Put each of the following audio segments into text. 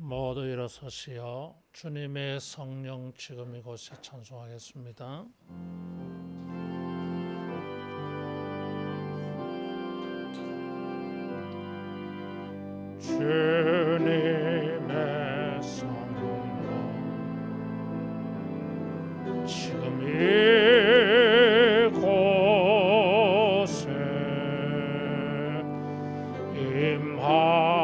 모두 일어서시어 주님의 성령 지금 이곳에 찬송하겠습니다. 주님의 성령 지금 이곳에 임하소서.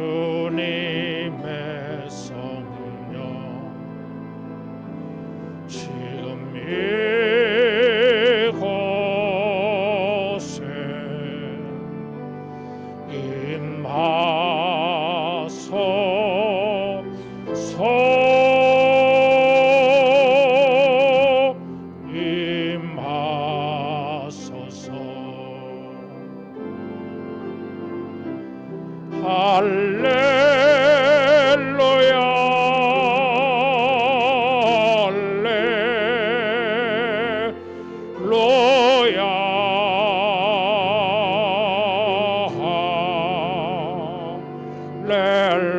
주님의 성령 지금 이곳에 임하소서. 할렐루야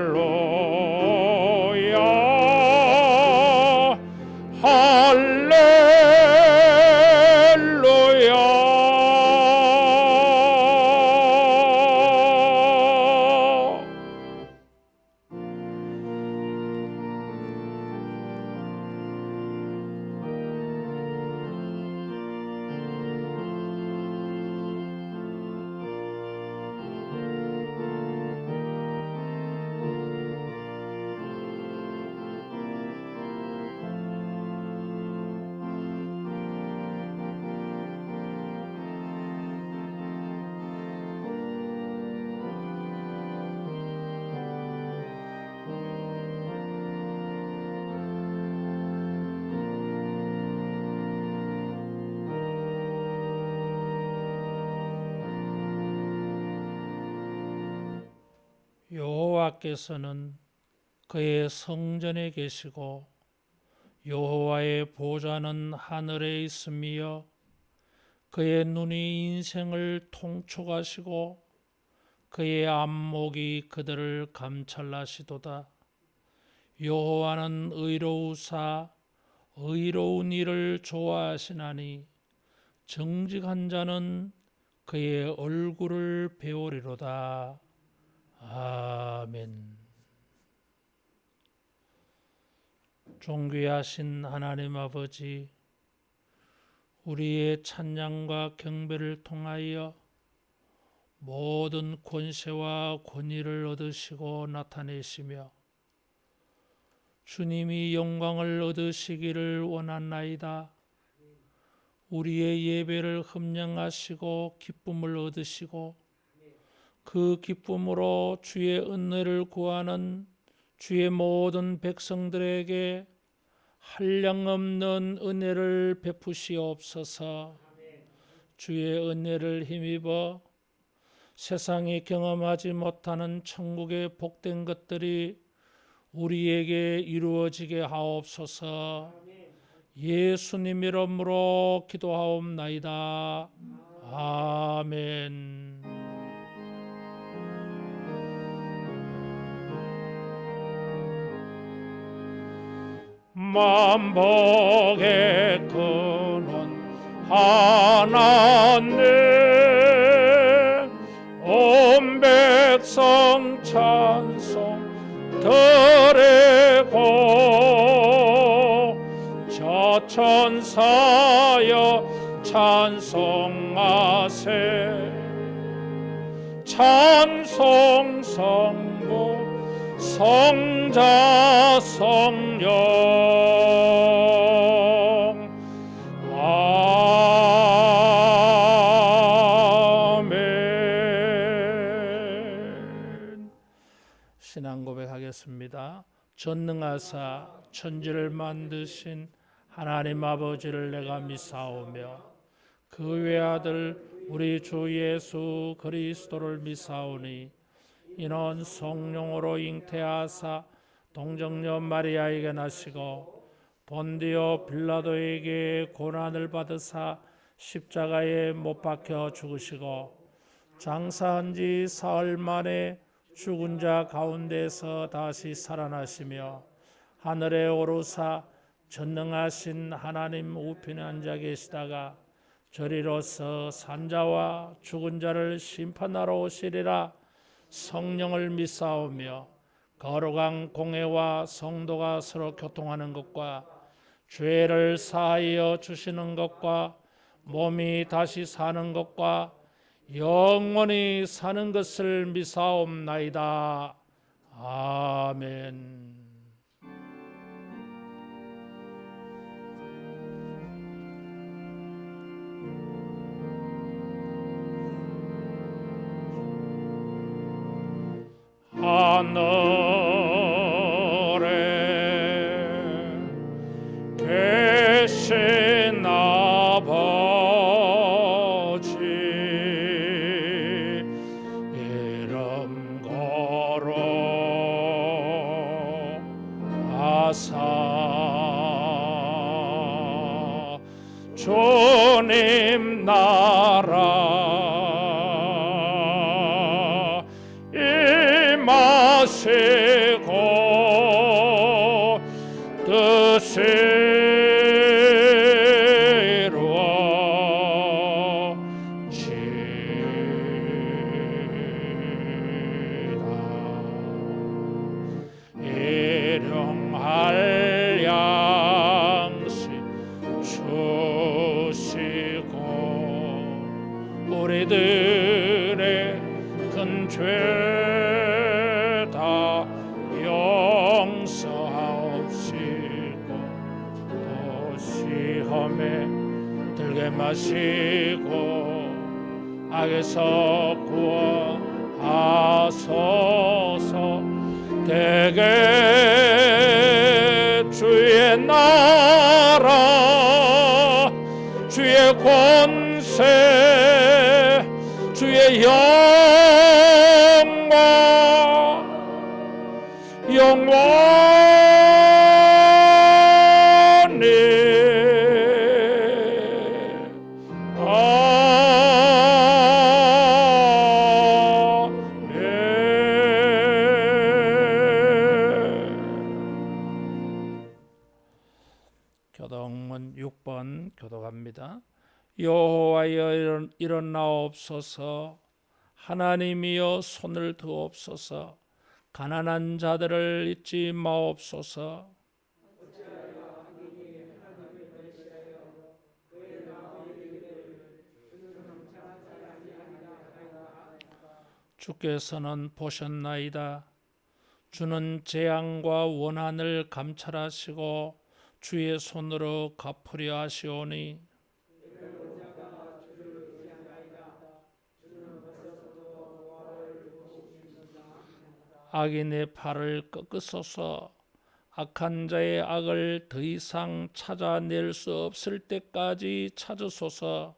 할렐루야 할렐루야 여호와께서는 그의 성전에 계시고 여호와의 보좌는 하늘에 있으며 그의 눈이 인생을 통촉하시고 그의 안목이 그들을 감찰하시도다. 여호와는 의로우사 의로운 일을 좋아하시나니 정직한 자는 그의 얼굴을 배우리로다. 아멘. 존귀하신 하나님 아버지, 우리의 찬양과 경배를 통하여 모든 권세와 권위를 얻으시고 나타내시며 주님이 영광을 얻으시기를 원하나이다. 우리의 예배를 흠령하시고 기쁨을 얻으시고 그 기쁨으로 주의 은혜를 구하는 주의 모든 백성들에게 한량없는 은혜를 베푸시옵소서. 주의 은혜를 힘입어 세상이 경험하지 못하는 천국의 복된 것들이 우리에게 이루어지게 하옵소서. 예수님 이름으로 기도하옵나이다. 아멘. 만복의 근원 하나님, 온 백성 찬송 드리고 저 천사여 찬송하세. 찬송 성부 성자 성령 아멘. 신앙 고백하겠습니다. 전능하사 천지를 만드신 하나님 아버지를 내가 믿사오며 그 외아들 우리 주 예수 그리스도를 믿사오니 이는 성령으로 잉태하사 동정녀 마리아에게 나시고 본디오 빌라도에게 고난을 받으사 십자가에 못 박혀 죽으시고 장사한 지 사흘 만에 죽은 자 가운데서 다시 살아나시며 하늘에 오르사 전능하신 하나님 우편에 앉아 계시다가 저리로서 산자와 죽은 자를 심판하러 오시리라. 성령을 믿사오며 거룩한 공회와 성도가 서로 교통하는 것과 죄를 사하여 주시는 것과 몸이 다시 사는 것과 영원히 사는 것을 믿사옵나이다. 아멘. 하늘에 계신 아버지 이름 거룩하사 주님 나라 임하시고 뜻이 일용할 양식 주시고 우리들의 큰 죄 다 용서하옵시고 또 시험에 들게 마시고 악에서 구원하소서. 대개 주의 나라 주의 권세 주의 영광 영원히 교동문 6번 교독합니다. 여호와여 일어나옵소서. 하나님이여 손을 드옵소서. 가난한 자들을 잊지 마옵소서. 주께서는 보셨나이다. 주는 재앙과 원한을 감찰하시고 주의 손으로 갚으려 하시오니 악인의 팔을 꺾으소서. 악한 자의 악을 더 이상 찾아낼 수 없을 때까지 찾으소서.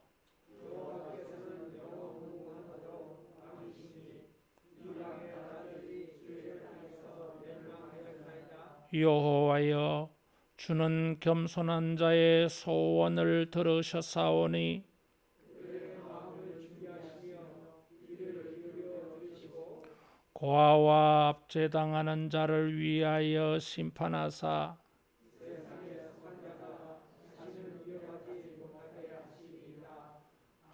여호와여 주는 겸손한 자의 소원을 들으셨사오니 고아와 압제당하는 자를 위하여 심판하사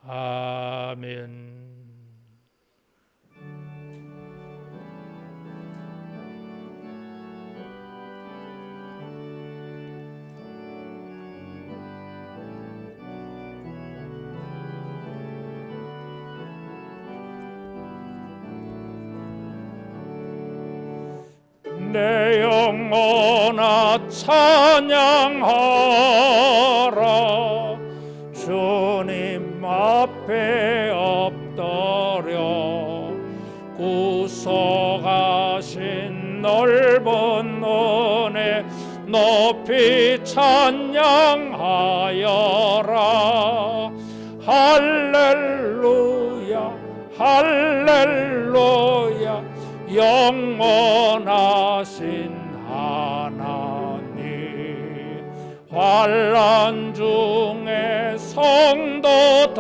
아멘. 내 영혼아 찬양하라. 주님 앞에 엎드려 구속하신 넓은 은혜 높이 찬양하여라. 할렐루야 할렐루야 영원하신 하나님. 환난 중에 성도들을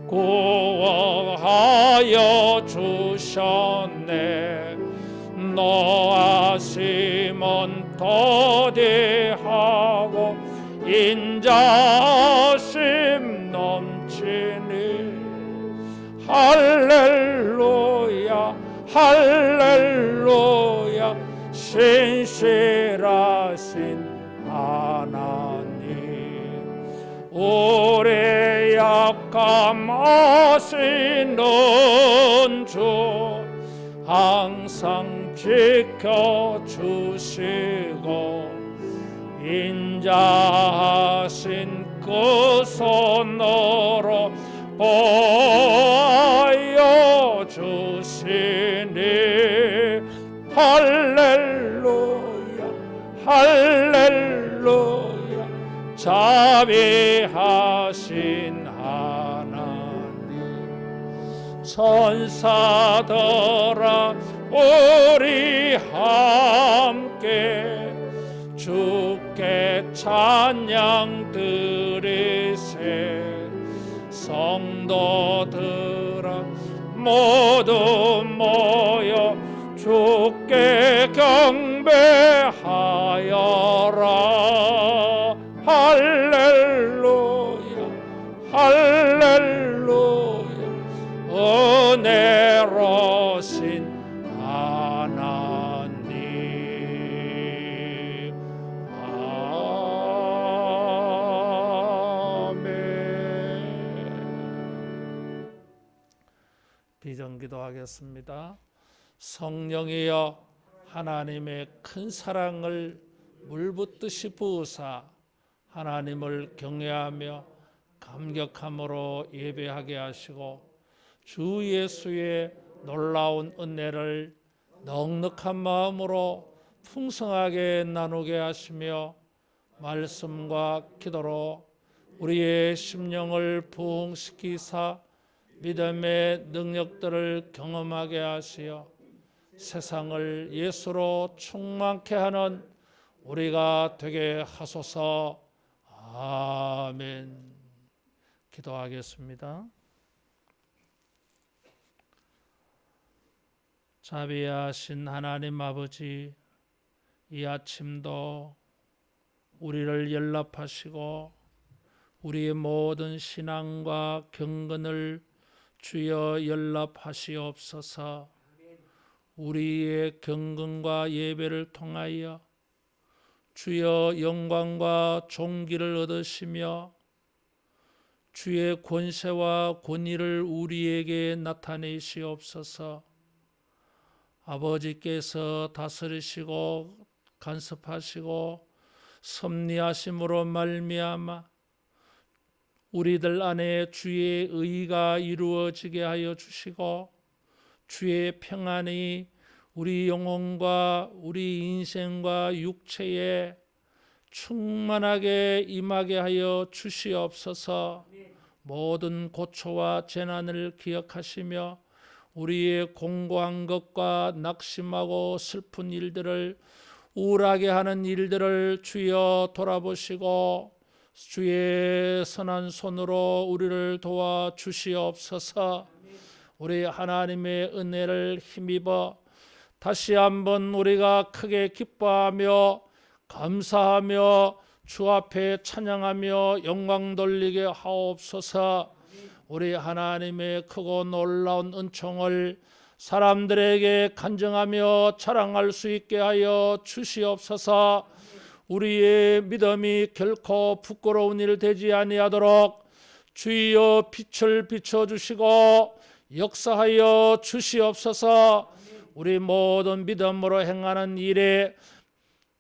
구원하여 주셨네. 노하심은 도대하고 인자심 넘치니 할렐루야 할렐루야. 신실하신 하나님, 우리 약함 아시는 주 항상 지켜주시고 인자하신 그 손으로 보여 주시니 할렐루야 할렐루야. 자비하신 하나님, 천사들아 우리 함께 주께 찬양 드리세. 성도들아 모두 모여 주께 경배하여라. 할렐루야 할렐루야. 은혜로신 하나님. 아멘. 비전기도 하겠습니다. 성령이여 하나님의 큰 사랑을 물붓듯이 부으사 하나님을 경외하며 감격함으로 예배하게 하시고 주 예수의 놀라운 은혜를 넉넉한 마음으로 풍성하게 나누게 하시며 말씀과 기도로 우리의 심령을 부흥시키사 믿음의 능력들을 경험하게 하시어 세상을 예수로 충만케 하는 우리가 되게 하소서. 아멘. 기도하겠습니다. 자비하신 하나님 아버지, 이 아침도 우리를 연락하시고 우리의 모든 신앙과 경건을 주여 연락하시옵소서. 우리의 경건과 예배를 통하여 주여 영광과 존귀를 얻으시며 주의 권세와 권위를 우리에게 나타내시옵소서. 아버지께서 다스리시고 간섭하시고 섭리하심으로 말미암아 우리들 안에 주의 의가 이루어지게 하여 주시고 주의 평안이 우리 영혼과 우리 인생과 육체에 충만하게 임하게 하여 주시옵소서. 모든 고초와 재난을 기억하시며 우리의 공고한 것과 낙심하고 슬픈 일들을 우울하게 하는 일들을 주여 돌아보시고 주의 선한 손으로 우리를 도와 주시옵소서. 우리 하나님의 은혜를 힘입어 다시 한번 우리가 크게 기뻐하며 감사하며 주 앞에 찬양하며 영광 돌리게 하옵소서. 우리 하나님의 크고 놀라운 은총을 사람들에게 간증하며 자랑할 수 있게 하여 주시옵소서. 우리의 믿음이 결코 부끄러운 일 되지 아니하도록 주여 빛을 비춰주시고 역사하여 주시옵소서. 우리 모든 믿음으로 행하는 일에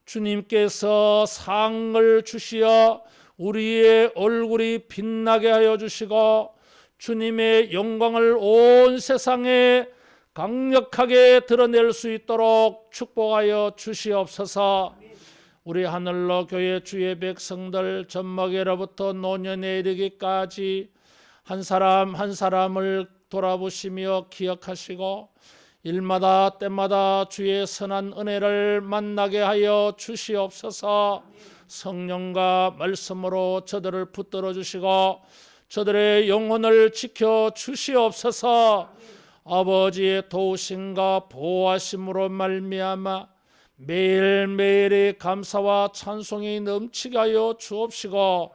주님께서 상을 주시어 우리의 얼굴이 빛나게 하여 주시고 주님의 영광을 온 세상에 강력하게 드러낼 수 있도록 축복하여 주시옵소서. 우리 하늘로 교회 주의 백성들 젖먹이로부터 노년에 이르기까지 한 사람 한 사람을 돌아보시며 기억하시고 일마다 때마다 주의 선한 은혜를 만나게 하여 주시옵소서. 성령과 말씀으로 저들을 붙들어 주시고 저들의 영혼을 지켜 주시옵소서. 아버지의 도우심과 보호하심으로 말미암아 매일매일의 감사와 찬송이 넘치게 하여 주옵시고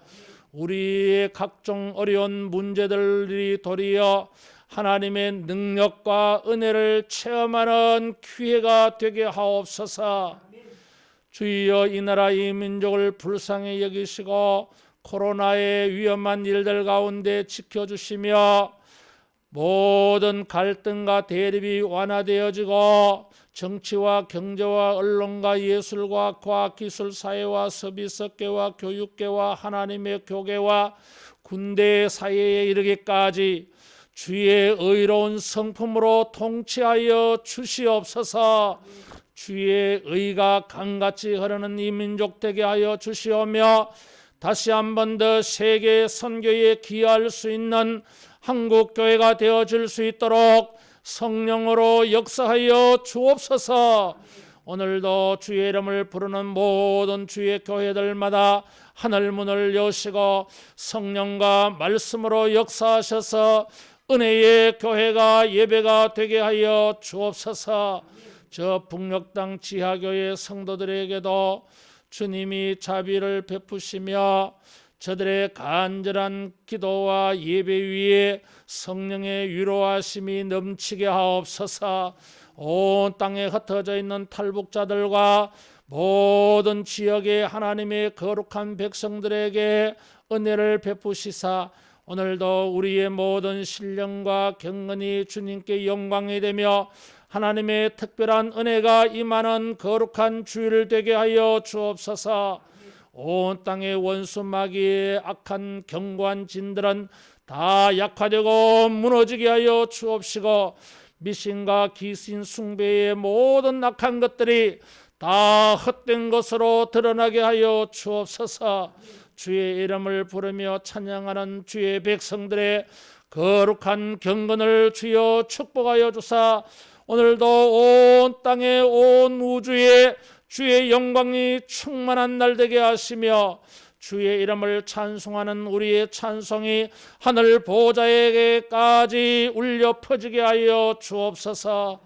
우리의 각종 어려운 문제들이 도리어 하나님의 능력과 은혜를 체험하는 기회가 되게 하옵소서. 주여 이 나라 이 민족을 불쌍히 여기시고 코로나의 위험한 일들 가운데 지켜주시며 모든 갈등과 대립이 완화되어지고 정치와 경제와 언론과 예술과 과학기술 사회와 서비스계와 교육계와 하나님의 교계와 군대 사회에 이르기까지 주의 의로운 성품으로 통치하여 주시옵소서. 주의 의가 강같이 흐르는 이 민족 되게 하여 주시오며 다시 한 번 더 세계 선교에 기여할 수 있는 한국교회가 되어질 수 있도록 성령으로 역사하여 주옵소서. 오늘도 주의 이름을 부르는 모든 주의 교회들마다 하늘문을 여시고 성령과 말씀으로 역사하셔서 은혜의 교회가 예배가 되게 하여 주옵소서. 저 북녘 땅 지하교회 성도들에게도 주님이 자비를 베푸시며 저들의 간절한 기도와 예배 위에 성령의 위로하심이 넘치게 하옵소서. 온 땅에 흩어져 있는 탈북자들과 모든 지역의 하나님의 거룩한 백성들에게 은혜를 베푸시사 오늘도 우리의 모든 신령과 경건이 주님께 영광이 되며 하나님의 특별한 은혜가 임하는 거룩한 주일 되게 하여 주옵소서. 온 땅의 원수 마귀의 악한 견고한 진들은 다 약화되고 무너지게 하여 주옵시고 미신과 귀신 숭배의 모든 악한 것들이 다 헛된 것으로 드러나게 하여 주옵소서. 주의 이름을 부르며 찬양하는 주의 백성들의 거룩한 경건을 주여 축복하여 주사 오늘도 온 땅에 온 우주에 주의 영광이 충만한 날 되게 하시며 주의 이름을 찬송하는 우리의 찬송이 하늘 보좌에게까지 울려 퍼지게 하여 주옵소서.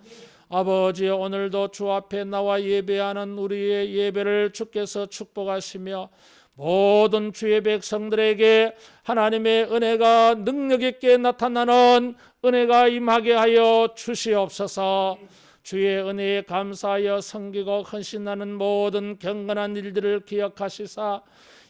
아버지 오늘도 주 앞에 나와 예배하는 우리의 예배를 주께서 축복하시며 모든 주의 백성들에게 하나님의 은혜가 능력 있게 나타나는 은혜가 임하게 하여 주시옵소서. 주의 은혜에 감사하여 섬기고 헌신하는 모든 경건한 일들을 기억하시사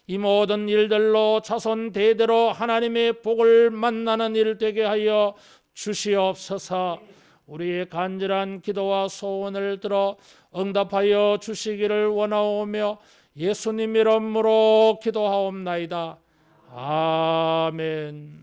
이 모든 일들로 자손 대대로 하나님의 복을 만나는 일 되게 하여 주시옵소서. 우리의 간절한 기도와 소원을 들어 응답하여 주시기를 원하오며 예수님 이름으로 기도하옵나이다. 아멘.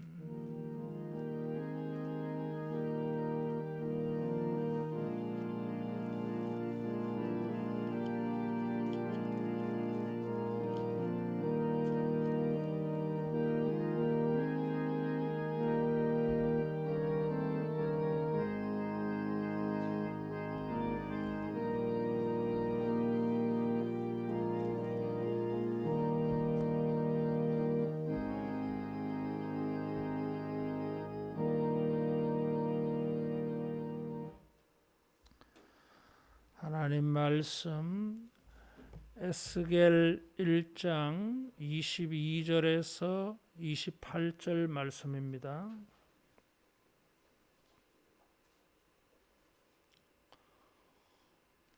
하나님 말씀 에스겔 1장 22절에서 28절 말씀입니다.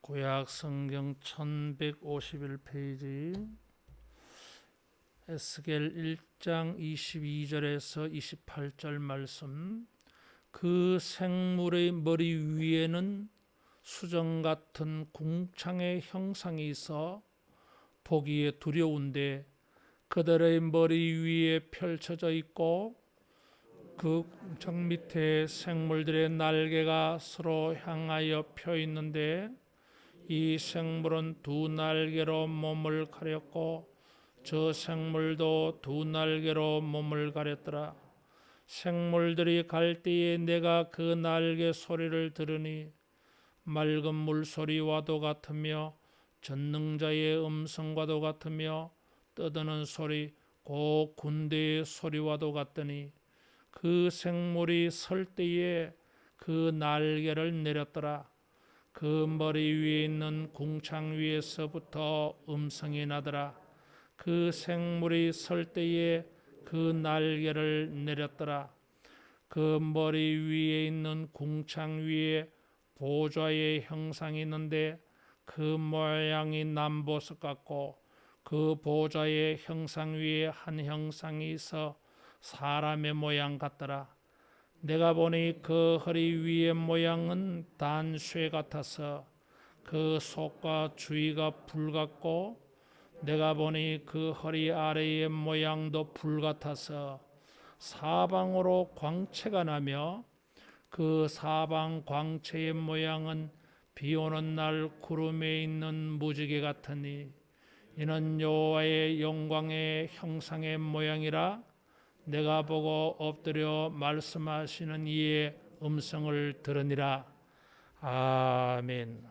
구약 성경 1151페이지 에스겔 1장 22절에서 28절 말씀. 그 생물의 머리 위에는 수정 같은 궁창의 형상이 있어 보기에 두려운데 그들의 머리 위에 펼쳐져 있고 그 궁창 밑에 생물들의 날개가 서로 향하여 펴 있는데 이 생물은 두 날개로 몸을 가렸고 저 생물도 두 날개로 몸을 가렸더라. 생물들이 갈 때에 내가 그 날개 소리를 들으니 맑은 물소리와도 같으며 전능자의 음성과도 같으며 떠드는 소리 곧 군대의 소리와도 같더니 그 생물이 설 때에 그 날개를 내렸더라. 그 머리 위에 있는 궁창 위에서부터 음성이 나더라. 그 생물이 설 때에 그 날개를 내렸더라. 그 머리 위에 있는 궁창 위에 보좌의 형상이 있는데 그 모양이 남보석 같고 그 보좌의 형상 위에 한 형상이 있어 사람의 모양 같더라. 내가 보니 그 허리 위의 모양은 단쇠 같아서 그 속과 주위가 불 같고 내가 보니 그 허리 아래의 모양도 불 같아서 사방으로 광채가 나며 그 사방 광채의 모양은 비 오는 날 구름에 있는 무지개 같으니 이는 여호와의 영광의 형상의 모양이라. 내가 보고 엎드려 말씀하시는 이의 음성을 들으니라. 아멘.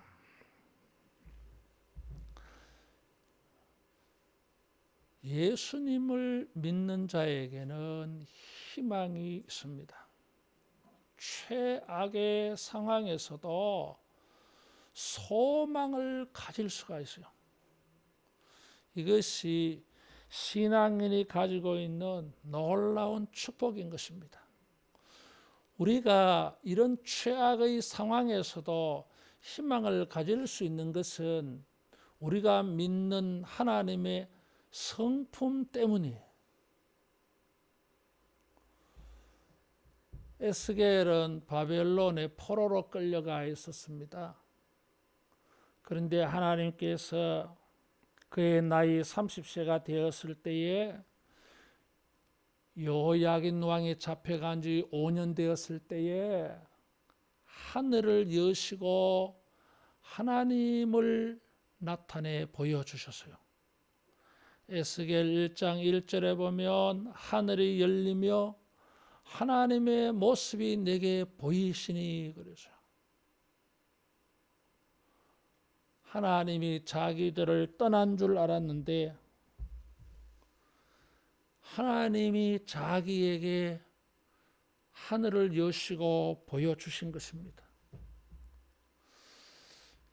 예수님을 믿는 자에게는 희망이 있습니다. 최악의 상황에서도 소망을 가질 수가 있어요. 이것이 신앙인이 가지고 있는 놀라운 축복인 것입니다. 우리가 이런 최악의 상황에서도 희망을 가질 수 있는 것은 우리가 믿는 하나님의 성품 때문이에요. 에스겔은 바벨론의 포로로 끌려가 있었습니다. 그런데 하나님께서 그의 나이 30세가 되었을 때에 여호야긴 왕이 잡혀간 지 5년 되었을 때에 하늘을 여시고 하나님을 나타내 보여주셨어요. 에스겔 1장 1절에 보면 하늘이 열리며 하나님의 모습이 내게 보이시니 그러죠. 하나님이 자기들을 떠난 줄 알았는데 하나님이 자기에게 하늘을 여시고 보여주신 것입니다.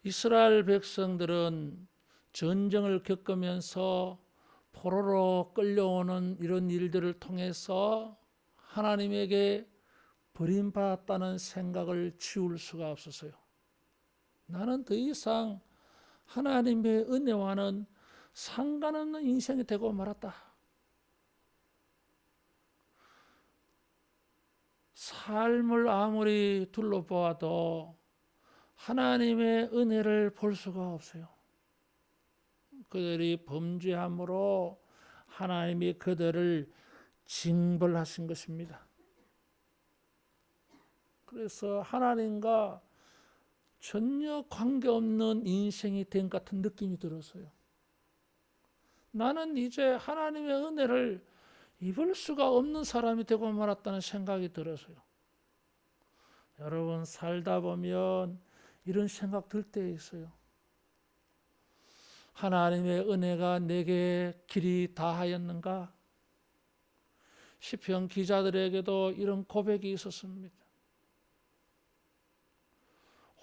이스라엘 백성들은 전쟁을 겪으면서 포로로 끌려오는 이런 일들을 통해서 하나님에게 버림받았다는 생각을 지울 수가 없었어요. 나는 더 이상 하나님의 은혜와는 상관없는 인생이 되고 말았다. 삶을 아무리 둘러보아도 하나님의 은혜를 볼 수가 없어요. 그들이 범죄함으로 하나님이 그들을 징벌하신 것입니다. 그래서 하나님과 전혀 관계없는 인생이 된 같은 느낌이 들었어요. 나는 이제 하나님의 은혜를 입을 수가 없는 사람이 되고 말았다는 생각이 들었어요. 여러분 살다 보면 이런 생각 들 때 있어요. 하나님의 은혜가 내게 길이 다하였는가? 시편 기자들에게도 이런 고백이 있었습니다.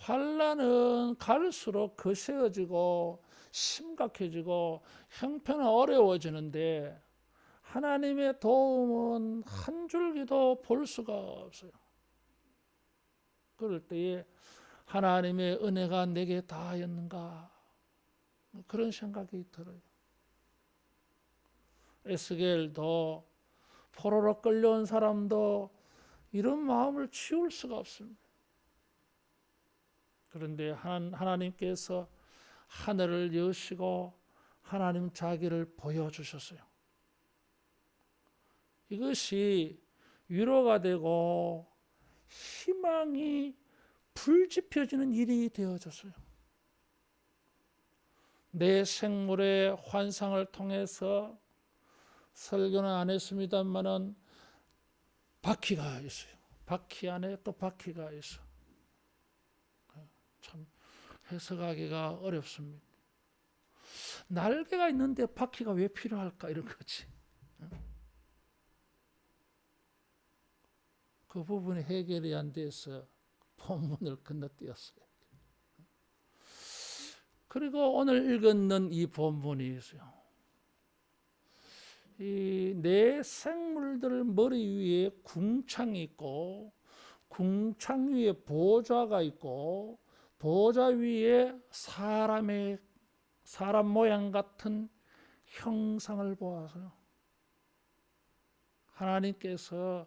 환난은 갈수록 거세어지고 심각해지고 형편은 어려워지는데 하나님의 도움은 한 줄기도 볼 수가 없어요. 그럴 때에 하나님의 은혜가 내게 닿았는가 그런 생각이 들어요. 에스겔도 포로로 끌려온 사람도 이런 마음을 치울 수가 없습니다. 그런데 하나님께서 하늘을 여시고 하나님 자기를 보여주셨어요. 이것이 위로가 되고 희망이 불지펴지는 일이 되어졌어요. 내 생물의 환상을 통해서 설교는 안 했습니다만은 바퀴가 있어요. 바퀴 안에 또 바퀴가 있어. 참 해석하기가 어렵습니다. 날개가 있는데 바퀴가 왜 필요할까 이런 거지. 그 부분이 해결이 안 돼서 본문을 건너뛰었어요. 그리고 오늘 읽었는 이 본문이 있어요. 이 내 생물들 머리 위에 궁창이 있고 궁창 위에 보좌가 있고 보좌 위에 사람 모양 같은 형상을 보아서요. 하나님께서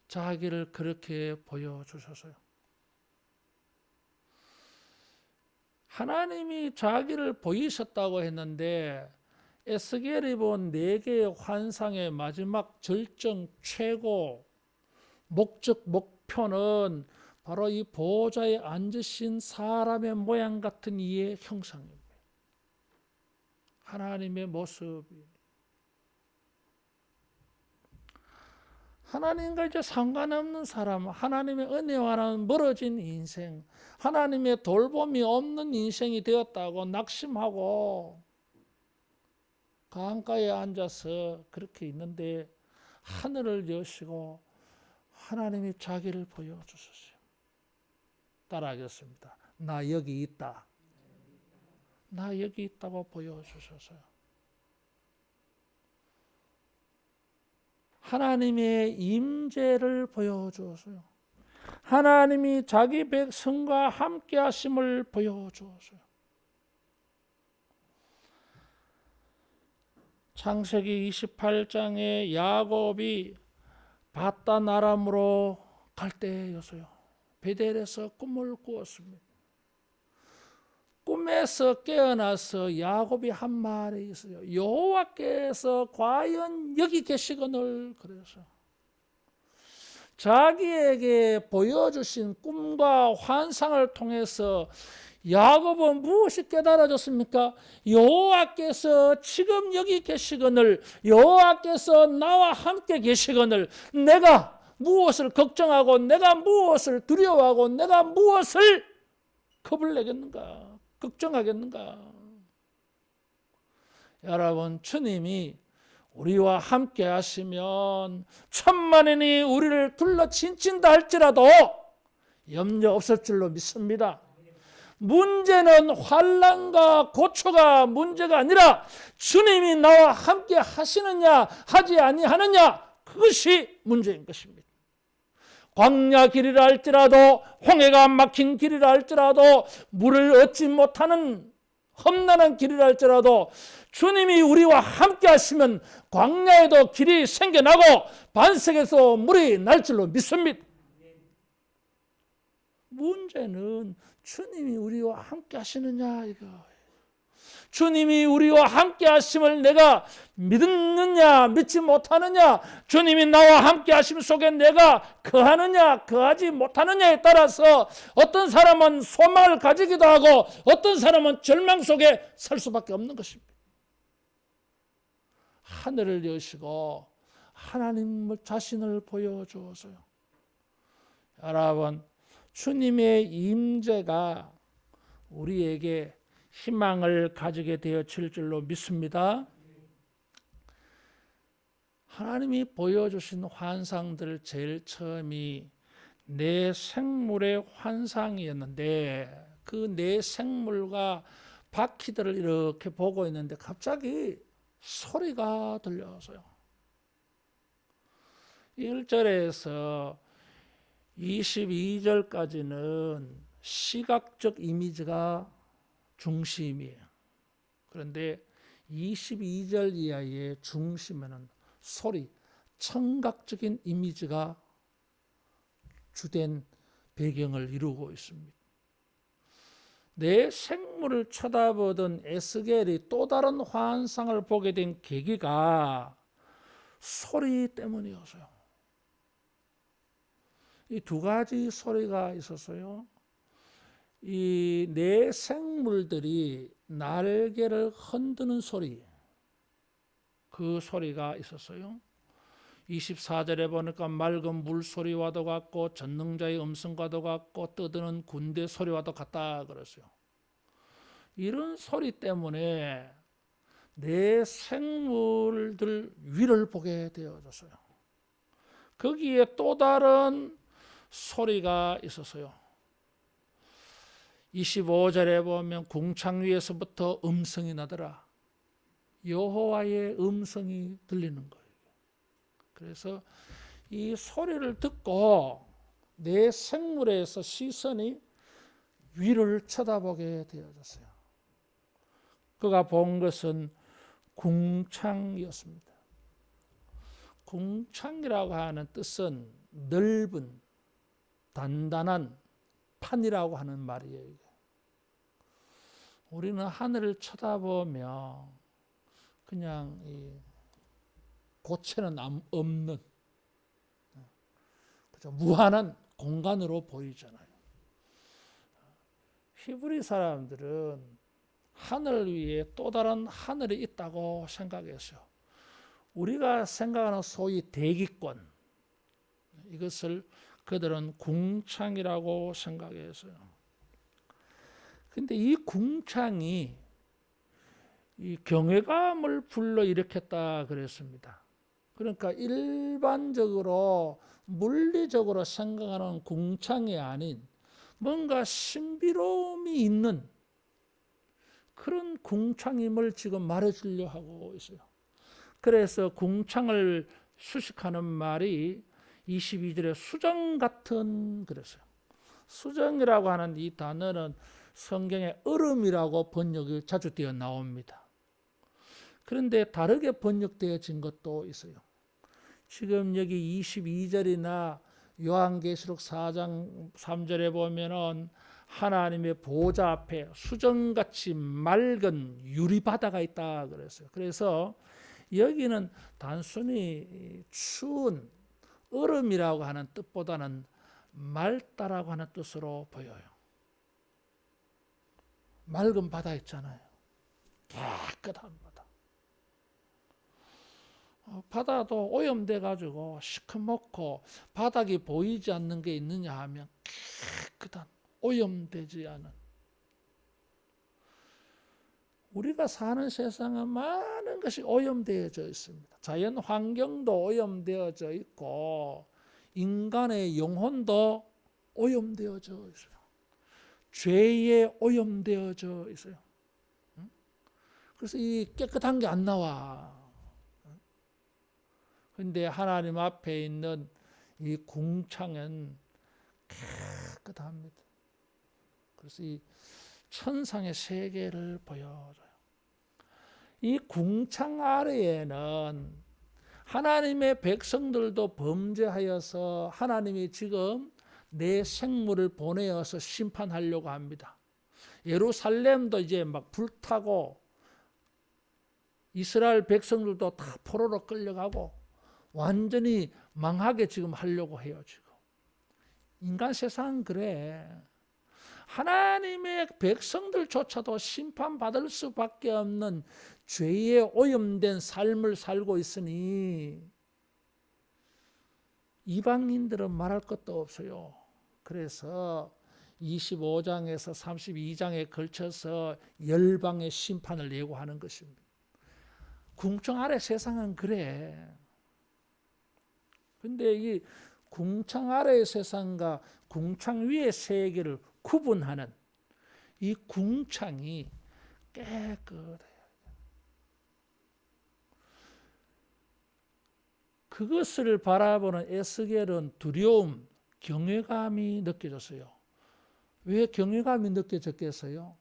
자기를 그렇게 보여주셨어요. 하나님이 자기를 보이셨다고 했는데 에스겔이 본 4개의 환상의 마지막 절정 최고 목표는 바로 이 보좌에 앉으신 사람의 모양 같은 이의 형상입니다. 하나님의 모습이. 하나님과 이제 상관없는 사람, 하나님의 은혜와는 멀어진 인생, 하나님의 돌봄이 없는 인생이 되었다고 낙심하고 강가에 앉아서 그렇게 있는데 하늘을 여시고 하나님이 자기를 보여주셨어요. 따라하겠습니다. 나 여기 있다. 나 여기 있다고 보여주셨어요. 하나님의 임재를 보여주었어요. 하나님이 자기 백성과 함께 하심을 보여주었어요. 창세기 28장에 야곱이 바단 아람으로 갈 때였어요. 베델에서 꿈을 꾸었습니다. 꿈에서 깨어나서 야곱이 한 말이 있어요. 여호와께서 과연 여기 계시거늘. 그래서 자기에게 보여주신 꿈과 환상을 통해서 야곱은 무엇이 깨달아졌습니까? 여호와께서 지금 여기 계시거늘, 여호와께서 나와 함께 계시거늘, 내가 무엇을 걱정하고 내가 무엇을 두려워하고 내가 무엇을 겁을 내겠는가, 걱정하겠는가. 여러분, 주님이 우리와 함께 하시면 천만인이 우리를 둘러 친친다 할지라도 염려 없을 줄로 믿습니다. 문제는 환난과 고초가 문제가 아니라 주님이 나와 함께 하시느냐 하지 아니하느냐, 그것이 문제인 것입니다. 광야 길이라 할지라도, 홍해가 막힌 길이라 할지라도, 물을 얻지 못하는 험난한 길이라 할지라도 주님이 우리와 함께 하시면 광야에도 길이 생겨나고 반석에서 물이 날 줄로 믿습니다. 문제는 주님이 우리와 함께 하시느냐 이거. 주님이 우리와 함께 하심을 내가 믿느냐 믿지 못하느냐, 주님이 나와 함께 하심 속에 내가 거하느냐 거하지 못하느냐에 따라서 어떤 사람은 소망을 가지기도 하고 어떤 사람은 절망 속에 살 수밖에 없는 것입니다. 하늘을 여시고 하나님 자신을 보여주어서요. 여러분, 주님의 임재가 우리에게 희망을 가지게 되어질 줄로 믿습니다. 하나님이 보여주신 환상들 제일 처음이 내 생물의 환상이었는데, 그 내 생물과 바퀴들을 이렇게 보고 있는데 갑자기 소리가 들려서요. 1절에서 22절까지는 시각적 이미지가 중심이에요. 그런데 22절 이하의 중심에는 소리, 청각적인 이미지가 주된 배경을 이루고 있습니다. 내 생물을 쳐다보던 에스겔이 또 다른 환상을 보게 된 계기가 소리 때문이었어요. 이 두 가지 소리가 있었어요. 이 내 생물들이 날개를 흔드는 소리, 그 소리가 있었어요. 24절에 보니까 맑은 물소리와도 같고 전능자의 음성과도 같고 떠드는 군대 소리와도 같다 그랬어요. 이런 소리 때문에 내 생물들 위를 보게 되어졌어요. 거기에 또 다른 소리가 있었어요. 25절에 보면 궁창 위에서부터 음성이 나더라. 여호와의 음성이 들리는 거예요. 그래서 이 소리를 듣고 내 생물에서 시선이 위를 쳐다보게 되어졌어요. 그가 본 것은 궁창이었습니다. 궁창이라고 하는 뜻은 넓은, 단단한 판이라고 하는 말이에요. 우리는 하늘을 쳐다보며 그냥 이 고체는 없는 그죠? 무한한 공간으로 보이잖아요. 히브리 사람들은 하늘 위에 또 다른 하늘이 있다고 생각했어요. 우리가 생각하는 소위 대기권, 이것을 그들은 궁창이라고 생각했어요. 근데 이 궁창이 이 경외감을 불러일으켰다 그랬습니다. 그러니까 일반적으로 물리적으로 생각하는 궁창이 아닌 뭔가 신비로움이 있는 그런 궁창임을 지금 말해주려 하고 있어요. 그래서 궁창을 수식하는 말이 22절에 수정 같은 그랬어요. 수정이라고 하는 이 단어는 성경에 얼음이라고 번역이 자주 되어 나옵니다. 그런데 다르게 번역되어진 것도 있어요. 지금 여기 22절이나 요한계시록 4장 3절에 보면은 하나님의 보좌 앞에 수정같이 맑은 유리바다가 있다 그랬어요. 그래서 여기는 단순히 추운 얼음이라고 하는 뜻보다는 맑다라고 하는 뜻으로 보여요. 맑은 바다 있잖아요. 깨끗한 바다. 바다도 오염돼 가지고 시커멓고 바닥이 보이지 않는 게 있느냐 하면 깨끗한 오염되지 않은. 우리가 사는 세상은 많은 것이 오염되어져 있습니다. 자연 환경도 오염되어져 있고 인간의 영혼도 오염되어져 있어요. 죄에 오염되어져 있어요. 그래서 이 깨끗한 게 안 나와. 그런데 하나님 앞에 있는 이 궁창은 깨끗합니다. 그래서 이 천상의 세계를 보여줘요. 이 궁창 아래에는 하나님의 백성들도 범죄하여서 하나님이 지금 내 생물을 보내어서 심판하려고 합니다. 예루살렘도 이제 막 불타고 이스라엘 백성들도 다 포로로 끌려가고 완전히 망하게 지금 하려고 해요. 지금 인간 세상은 그래. 하나님의 백성들조차도 심판받을 수밖에 없는 죄에 오염된 삶을 살고 있으니 이방인들은 말할 것도 없어요. 그래서 25장에서 32장에 걸쳐서 열방의 심판을 예고하는 것입니다. 궁창 아래 세상은 그래. 근데 이 궁창 아래의 세상과 궁창 위의 세계를 구분하는 이 궁창이 깨끗해요. 그것을 바라보는 에스겔은 두려움, 경외감이 느껴졌어요. 왜 경외감이 느껴졌겠어요?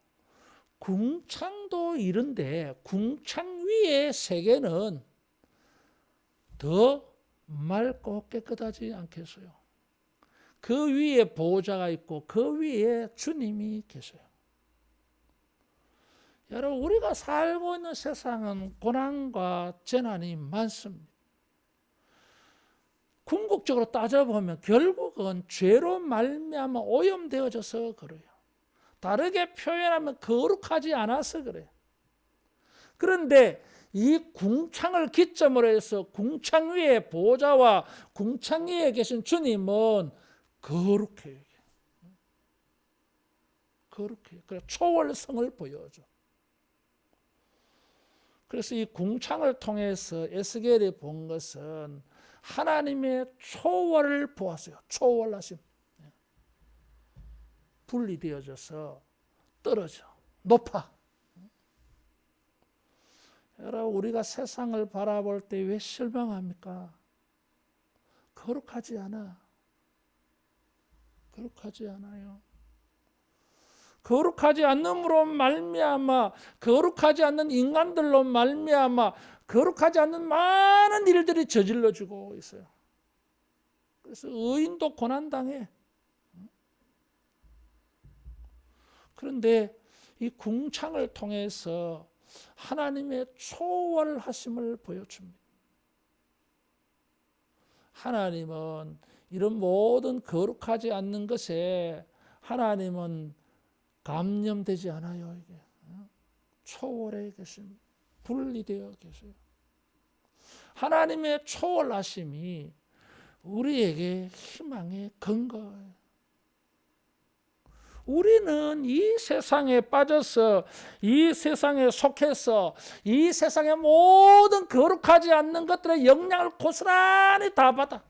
궁창도 이런데 궁창 위의 세계는 더 맑고 깨끗하지 않겠어요? 그 위에 보호자가 있고 그 위에 주님이 계세요. 여러분, 우리가 살고 있는 세상은 고난과 재난이 많습니다. 궁극적으로 따져보면 결국은 죄로 말미암아 오염되어져서 그래요. 다르게 표현하면 거룩하지 않아서 그래요. 그런데 이 궁창을 기점으로 해서 궁창 위에 보호자와 궁창 위에 계신 주님은 거룩해요. 거룩해요. 그래서 초월성을 보여줘. 그래서 이 궁창을 통해서 에스겔이 본 것은 하나님의 초월을 보았어요. 초월하심. 분리되어져서 떨어져 높아. 여러분, 우리가 세상을 바라볼 때 왜 실망합니까? 거룩하지 않아. 거룩하지 않아요. 거룩하지 않음으로 말미암아, 거룩하지 않는 인간들로 말미암아 거룩하지 않는 많은 일들이 저질러지고 있어요. 그래서 의인도 고난당해. 그런데 이 궁창을 통해서 하나님의 초월하심을 보여줍니다. 하나님은 이런 모든 거룩하지 않는 것에 하나님은 감염되지 않아요. 이게 초월해 계십니다. 분리되어 계세요. 하나님의 초월하심이 우리에게 희망의 근거예요. 우리는 이 세상에 빠져서, 이 세상에 속해서, 이 세상의 모든 거룩하지 않는 것들의 영향을 고스란히 다 받아.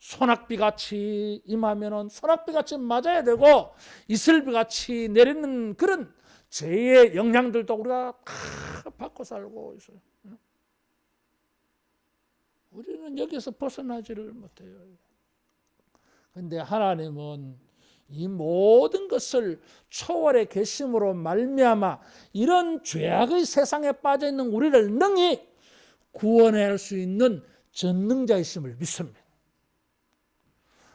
소낙비같이 임하면 소낙비같이 맞아야 되고, 이슬비같이 내리는 그런 죄의 영향들도 우리가 다 받고 살고 있어요. 우리는 여기서 벗어나지를 못해요. 그런데 하나님은 이 모든 것을 초월의 계심으로 말미암아 이런 죄악의 세상에 빠져있는 우리를 능히 구원할 수 있는 전능자이심을 믿습니다.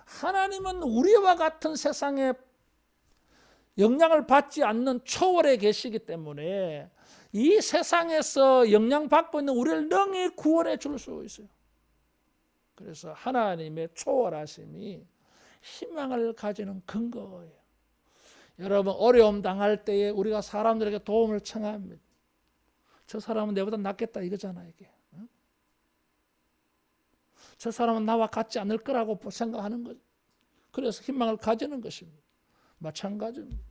하나님은 우리와 같은 세상에 영향을 받지 않는 초월에 계시기 때문에 이 세상에서 영향받고 있는 우리를 능히 구원해 줄 수 있어요. 그래서 하나님의 초월하심이 희망을 가지는 근거예요. 여러분, 어려움 당할 때에 우리가 사람들에게 도움을 청합니다. 저 사람은 내보다 낫겠다 이거잖아요. 이게. 저 사람은 나와 같지 않을 거라고 생각하는 거죠. 그래서 희망을 가지는 것입니다. 마찬가지입니다.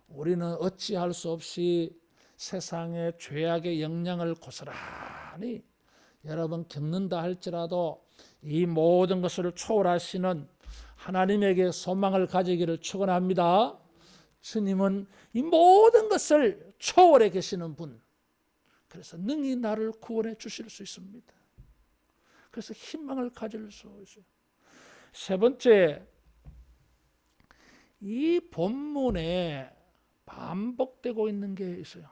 우리는 어찌할 수 없이 세상의 죄악의 영향을 고스란히 여러분 겪는다 할지라도 이 모든 것을 초월하시는 하나님에게 소망을 가지기를 축원합니다. 주님은 이 모든 것을 초월해 계시는 분. 그래서 능히 나를 구원해 주실 수 있습니다. 그래서 희망을 가질 수 있어요. 세 번째, 이 본문에 반복되고 있는 게 있어요.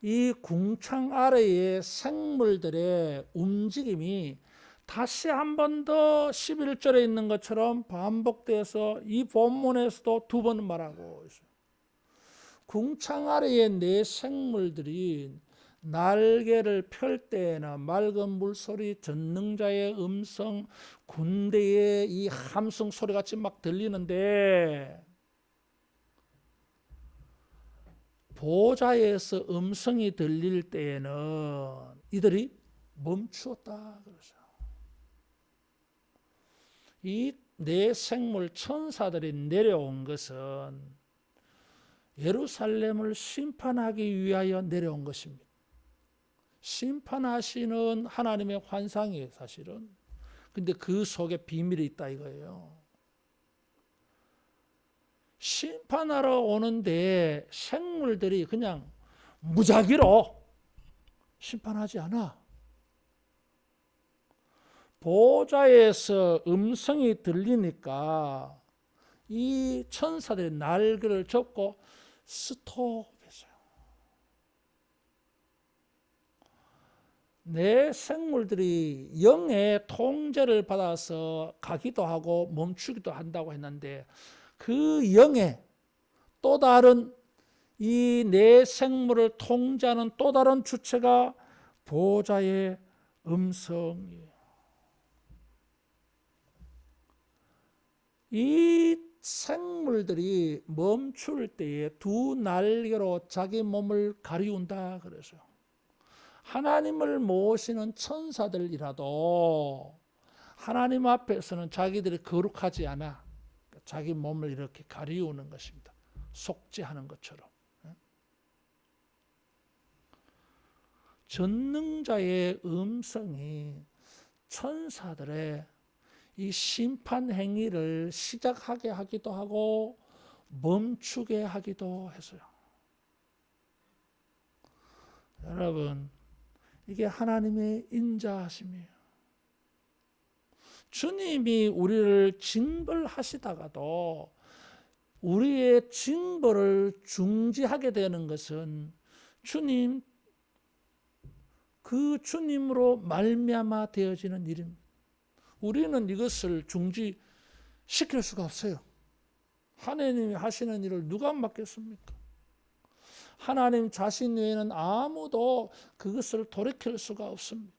이 궁창 아래의 생물들의 움직임이 다시 한 번 더 11절에 있는 것처럼 반복돼서 이 본문에서도 두 번 말하고 있어요. 궁창 아래의 네 생물들이 날개를 펼 때에나 맑은 물소리, 전능자의 음성, 군대의 이 함성 소리 같이 막 들리는데 보좌에서 음성이 들릴 때에는 이들이 멈추었다 그러죠. 이 네 생물 천사들이 내려온 것은 예루살렘을 심판하기 위하여 내려온 것입니다. 심판하시는 하나님의 환상이에요, 사실은. 근데 그 속에 비밀이 있다 이거예요. 심판하러 오는데 생물들이 그냥 무작위로 심판하지 않아. 보좌에서 음성이 들리니까 이 천사들이 날개를 접고 스톱했어요. 내 생물들이 영의 통제를 받아서 가기도 하고 멈추기도 한다고 했는데 그 영의 또 다른 이 내 생물을 통제하는 또 다른 주체가 보좌의 음성이에요. 이 생물들이 멈출 때에 두 날개로 자기 몸을 가리운다 그래서 하나님을 모시는 천사들이라도 하나님 앞에서는 자기들이 거룩하지 않아 자기 몸을 이렇게 가리우는 것입니다. 속죄하는 것처럼 전능자의 음성이 천사들의 이 심판 행위를 시작하게 하기도 하고 멈추게 하기도 했어요. 여러분, 이게 하나님의 인자하심이에요. 주님이 우리를 징벌하시다가도 우리의 징벌을 중지하게 되는 것은 그 주님으로 말미암아 되어지는 일입니다. 우리는 이것을 중지시킬 수가 없어요. 하나님이 하시는 일을 누가 맡겠습니까? 하나님 자신 외에는 아무도 그것을 돌이킬 수가 없습니다.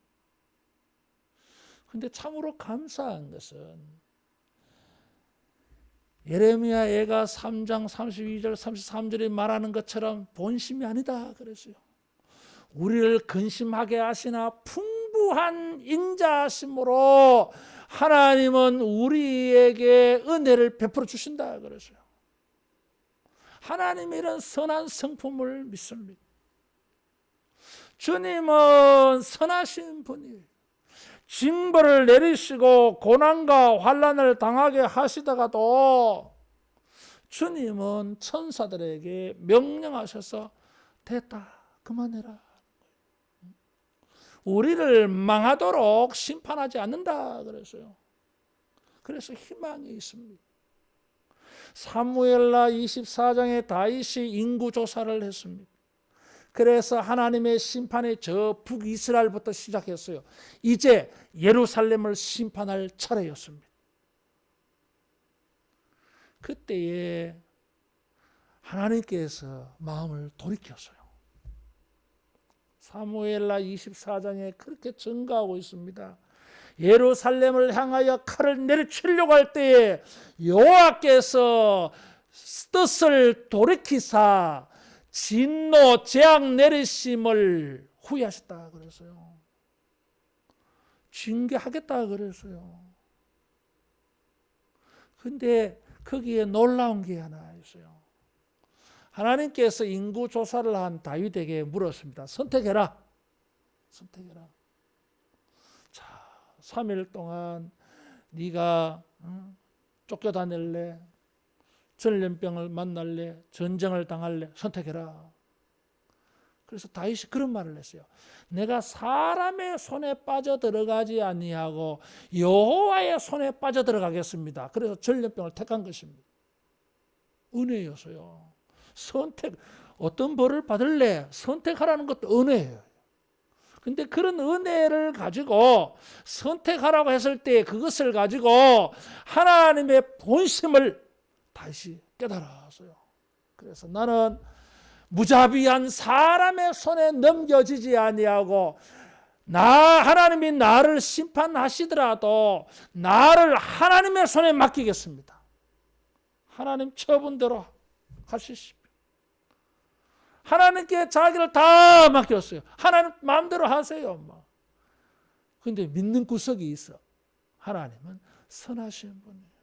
그런데 참으로 감사한 것은 예레미야 애가 3장 32절 33절에 말하는 것처럼 본심이 아니다 그랬어요. 우리를 근심하게 하시나 풍부한 인자하심으로 하나님은 우리에게 은혜를 베풀어 주신다 그랬어요. 하나님의 이런 선한 성품을 믿습니다. 주님은 선하신 분이에요. 징벌을 내리시고 고난과 환난을 당하게 하시다가도 주님은 천사들에게 명령하셔서 됐다, 그만해라. 우리를 망하도록 심판하지 않는다 그랬어요. 그래서 희망이 있습니다. 사무엘라 24장에 다윗이 인구조사를 했습니다. 그래서 하나님의 심판이 저 북이스라엘부터 시작했어요. 이제 예루살렘을 심판할 차례였습니다. 그때에 하나님께서 마음을 돌이켰어요. 사무엘라 24장에 그렇게 증가하고 있습니다. 예루살렘을 향하여 칼을 내리치려고 할 때에 여호와께서 뜻을 돌이키사 진노 재앙 내리심을 후회하셨다 그랬어요. 징계하겠다 그랬어요. 근데 거기에 놀라운 게 하나 있어요. 하나님께서 인구 조사를 한 다윗에게 물었습니다. 선택해라. 선택해라. 자, 3일 동안 네가 쫓겨다닐래? 전염병을 만날래? 전쟁을 당할래? 선택해라. 그래서 다윗이 그런 말을 했어요. 내가 사람의 손에 빠져들어가지 아니하고 여호와의 손에 빠져들어가겠습니다. 그래서 전염병을 택한 것입니다. 은혜였어요. 선택, 어떤 벌을 받을래? 선택하라는 것도 은혜예요. 근데 그런 은혜를 가지고 선택하라고 했을 때 그것을 가지고 하나님의 본심을 다시 깨달았어요. 그래서 나는 무자비한 사람의 손에 넘겨지지 아니하고 하나님이 나를 심판하시더라도 나를 하나님의 손에 맡기겠습니다. 하나님 처분대로 하시십시오. 하나님께 자기를 다 맡겼어요. 하나님 마음대로 하세요. 그런데 믿는 구석이 있어. 하나님은 선하신 분이에요.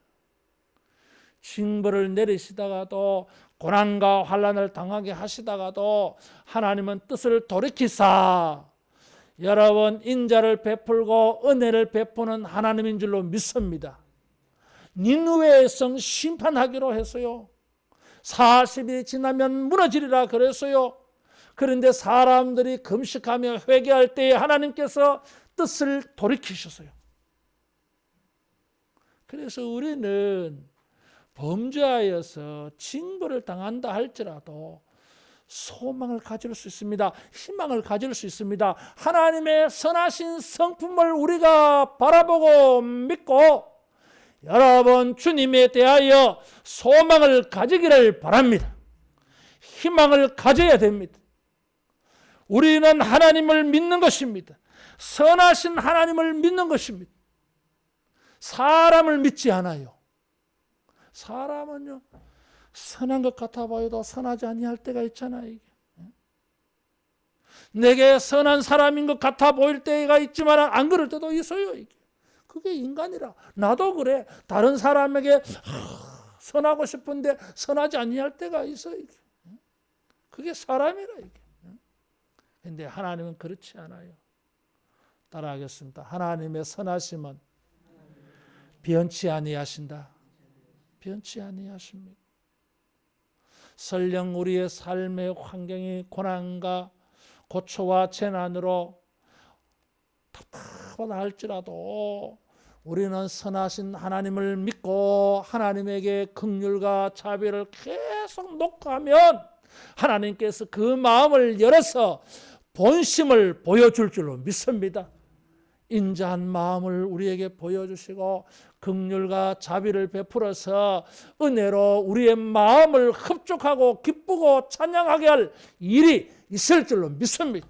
징벌을 내리시다가도 고난과 환난을 당하게 하시다가도 하나님은 뜻을 돌이키사 여러분 인자를 베풀고 은혜를 베푸는 하나님인 줄로 믿습니다. 니느웨의 성 심판하기로 했어요. 40일이 지나면 무너지리라 그랬어요. 그런데 사람들이 금식하며 회개할 때에 하나님께서 뜻을 돌이키셨어요. 그래서 우리는 범죄하여서 징벌을 당한다 할지라도 소망을 가질 수 있습니다. 희망을 가질 수 있습니다. 하나님의 선하신 성품을 우리가 바라보고 믿고 여러분 주님에 대하여 소망을 가지기를 바랍니다. 희망을 가져야 됩니다. 우리는 하나님을 믿는 것입니다. 선하신 하나님을 믿는 것입니다. 사람을 믿지 않아요. 사람은요 선한 것 같아 보여도 선하지 아니할 때가 있잖아요. 이게. 내게 선한 사람인 것 같아 보일 때가 있지만 안 그럴 때도 있어요. 이게. 그게 인간이라. 나도 그래. 다른 사람에게 선하고 싶은데 선하지 아니할 때가 있어. 이게. 그게 사람이라 이게. 근데 하나님은 그렇지 않아요. 따라하겠습니다. 하나님의 선하심은 변치 아니하신다. 변치 아니하십니다. 설령 우리의 삶의 환경이 고난과 고초와 재난으로 답답하다 할지라도 우리는 선하신 하나님을 믿고 하나님에게 긍휼과 자비를 계속 녹화하면 하나님께서 그 마음을 열어서 본심을 보여줄 줄로 믿습니다. 인자한 마음을 우리에게 보여주시고 긍휼과 자비를 베풀어서 은혜로 우리의 마음을 흡족하고 기쁘고 찬양하게 할 일이 있을 줄로 믿습니다.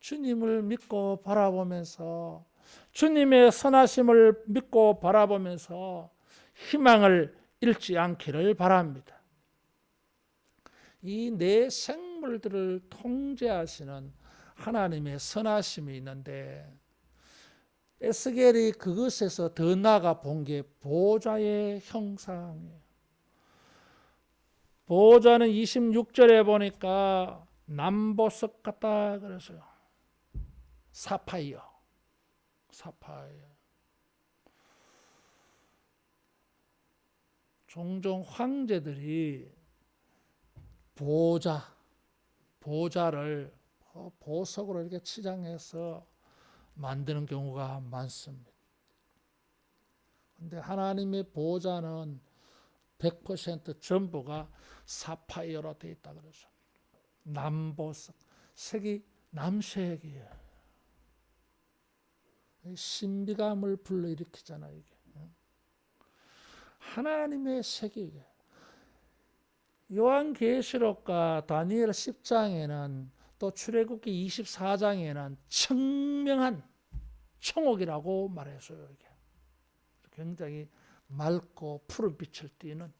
주님을 믿고 바라보면서 주님의 선하심을 믿고 바라보면서 희망을 잃지 않기를 바랍니다. 이 네 생물들을 통제하시는 하나님의 선하심이 있는데 에스겔이 그것에서 더 나아가 본 게 보좌의 형상이에요. 보좌는 26절에 보니까 남보석 같다 그랬어요. 사파이어. 종종 황제들이 보좌를 보석으로 이렇게 치장해서 만드는 경우가 많습니다. 그런데 하나님의 보좌는 100% 전부가 사파이어로 되어 있다 그러죠. 남보석, 색이 남색이에요. 신비감을 불러일으키잖아요. 이게. 하나님의 색이 요한계시록과 다니엘 10장에는 또 출애굽기 24장에는 청명한 청옥이라고 말했어요. 이게. 굉장히 맑고 푸른 빛을 띠는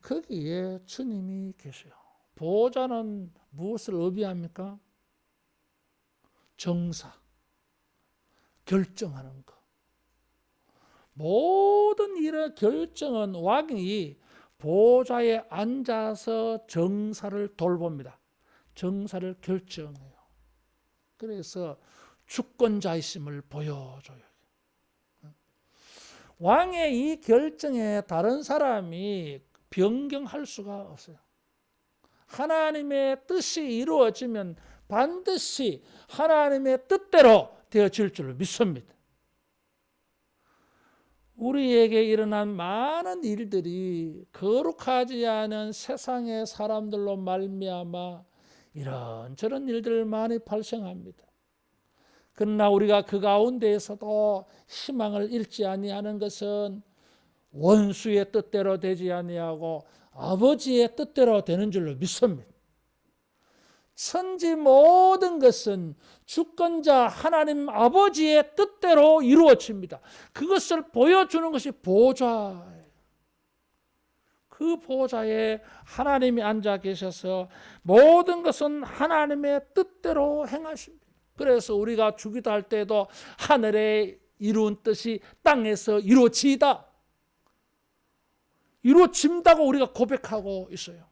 거기에 주님이 계세요. 보호자는 무엇을 의미합니까? 정사, 결정하는 것. 모든 일의 결정은 왕이 보좌에 앉아서 정사를 돌봅니다. 정사를 결정해요. 그래서 주권자이심을 보여줘요. 왕의 이 결정에 다른 사람이 변경할 수가 없어요. 하나님의 뜻이 이루어지면 반드시 하나님의 뜻대로 되어질 줄 믿습니다. 우리에게 일어난 많은 일들이 거룩하지 않은 세상의 사람들로 말미암아 이런저런 일들 많이 발생합니다. 그러나 우리가 그 가운데에서도 희망을 잃지 아니하는 것은 원수의 뜻대로 되지 아니하고 아버지의 뜻대로 되는 줄로 믿습니다. 천지 모든 것은 주권자 하나님 아버지의 뜻대로 이루어집니다. 그것을 보여주는 것이 보좌예요. 그 보좌에 하나님이 앉아 계셔서 모든 것은 하나님의 뜻대로 행하십니다. 그래서 우리가 주기도할 때도 하늘에 이룬 뜻이 땅에서 이루어지이다. 이루어진다고 우리가 고백하고 있어요.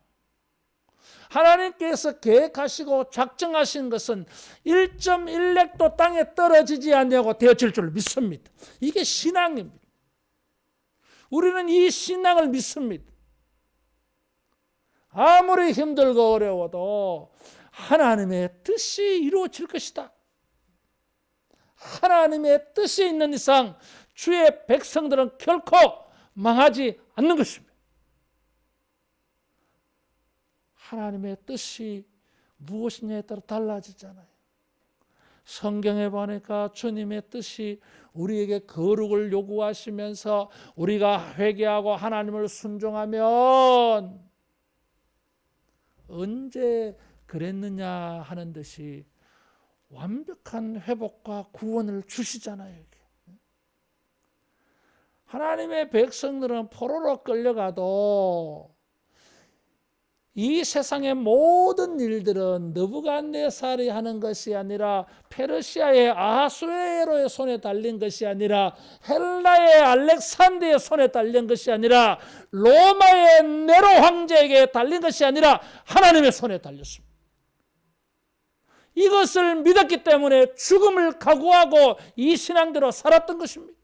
하나님께서 계획하시고 작정하신 것은 1.1렉도 땅에 떨어지지 않냐고 되어질 줄 믿습니다. 이게 신앙입니다. 우리는 이 신앙을 믿습니다. 아무리 힘들고 어려워도 하나님의 뜻이 이루어질 것이다. 하나님의 뜻이 있는 이상 주의 백성들은 결코 망하지 않는 것입니다. 하나님의 뜻이 무엇이냐에 따라 달라지잖아요. 성경에 보니까 주님의 뜻이 우리에게 거룩을 요구하시면서 우리가 회개하고 하나님을 순종하면 언제 그랬느냐 하는 듯이 완벽한 회복과 구원을 주시잖아요. 하나님의 백성들은 포로로 끌려가도 이 세상의 모든 일들은 느부갓네살이 하는 것이 아니라 페르시아의 아하수에로의 손에 달린 것이 아니라 헬라의 알렉산더의 손에 달린 것이 아니라 로마의 네로 황제에게 달린 것이 아니라 하나님의 손에 달렸습니다. 이것을 믿었기 때문에 죽음을 각오하고 이 신앙대로 살았던 것입니다.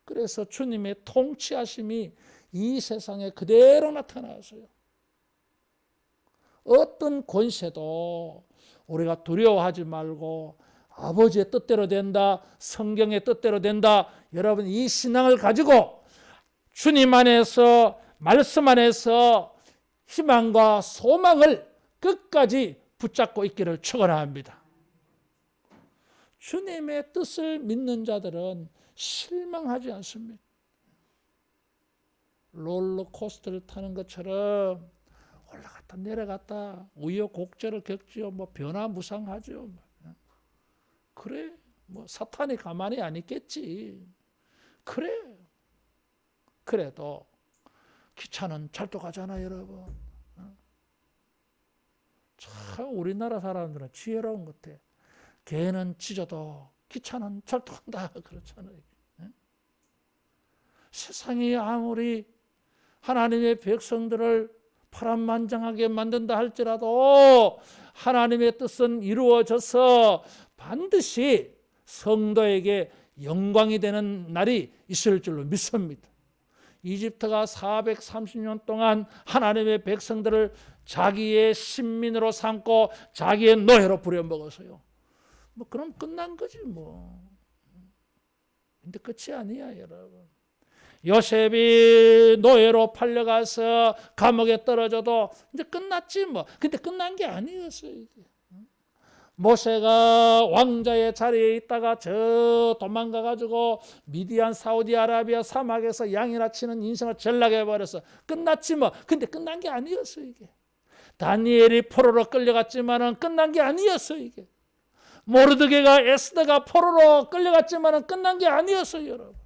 그래서 주님의 통치하심이 이 세상에 그대로 나타났어요. 어떤 권세도 우리가 두려워하지 말고 아버지의 뜻대로 된다, 성경의 뜻대로 된다. 여러분 이 신앙을 가지고 주님 안에서 말씀 안에서 희망과 소망을 끝까지 붙잡고 있기를 축원합니다. 주님의 뜻을 믿는 자들은 실망하지 않습니다. 롤러코스터를 타는 것처럼 올라갔다 내려갔다 우여곡절을 겪지요. 뭐 변화무쌍하죠. 그래 뭐 사탄이 가만히 안 있겠지. 그래 그래도 기차는 잘도 가잖아 여러분. 참 우리나라 사람들은 지혜로운 것 같아. 개는 짖어도 기차는 잘도 간다 그렇잖아요. 세상이 아무리 하나님의 백성들을 파란만장하게 만든다 할지라도 하나님의 뜻은 이루어져서 반드시 성도에게 영광이 되는 날이 있을 줄로 믿습니다. 이집트가 430년 동안 하나님의 백성들을 자기의 신민으로 삼고 자기의 노예로 부려먹었어요. 뭐 그럼 끝난 거지 뭐. 근데 끝이 아니야 여러분. 요셉이 노예로 팔려가서 감옥에 떨어져도 이제 끝났지 뭐. 근데 끝난 게 아니었어요. 이게. 모세가 왕자의 자리에 있다가 저 도망가가지고 미디안 사우디아라비아 사막에서 양이나 치는 인생을 전락해버려서 끝났지 뭐. 근데 끝난 게 아니었어요. 이게. 다니엘이 포로로 끌려갔지만은 끝난 게 아니었어요. 이게. 모르드게가 에스더가 포로로 끌려갔지만은 끝난 게 아니었어요. 여러분.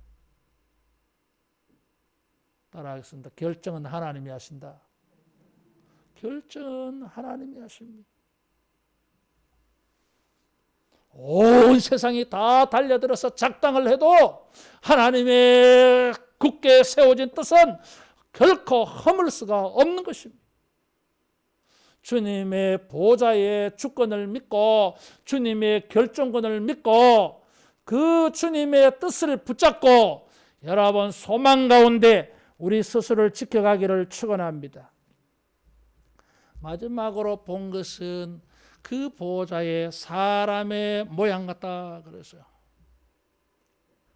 따라하겠습니다. 결정은 하나님이 하신다. 결정은 하나님이 하십니다. 온 세상이 다 달려들어서 작당을 해도 하나님의 굳게 세워진 뜻은 결코 허물 수가 없는 것입니다. 주님의 보좌의 주권을 믿고 주님의 결정권을 믿고 그 주님의 뜻을 붙잡고 여러분 소망 가운데 우리 스스로를 지켜가기를 축원합니다. 마지막으로 본 것은 그 보호자의 사람의 모양 같다 그랬어요.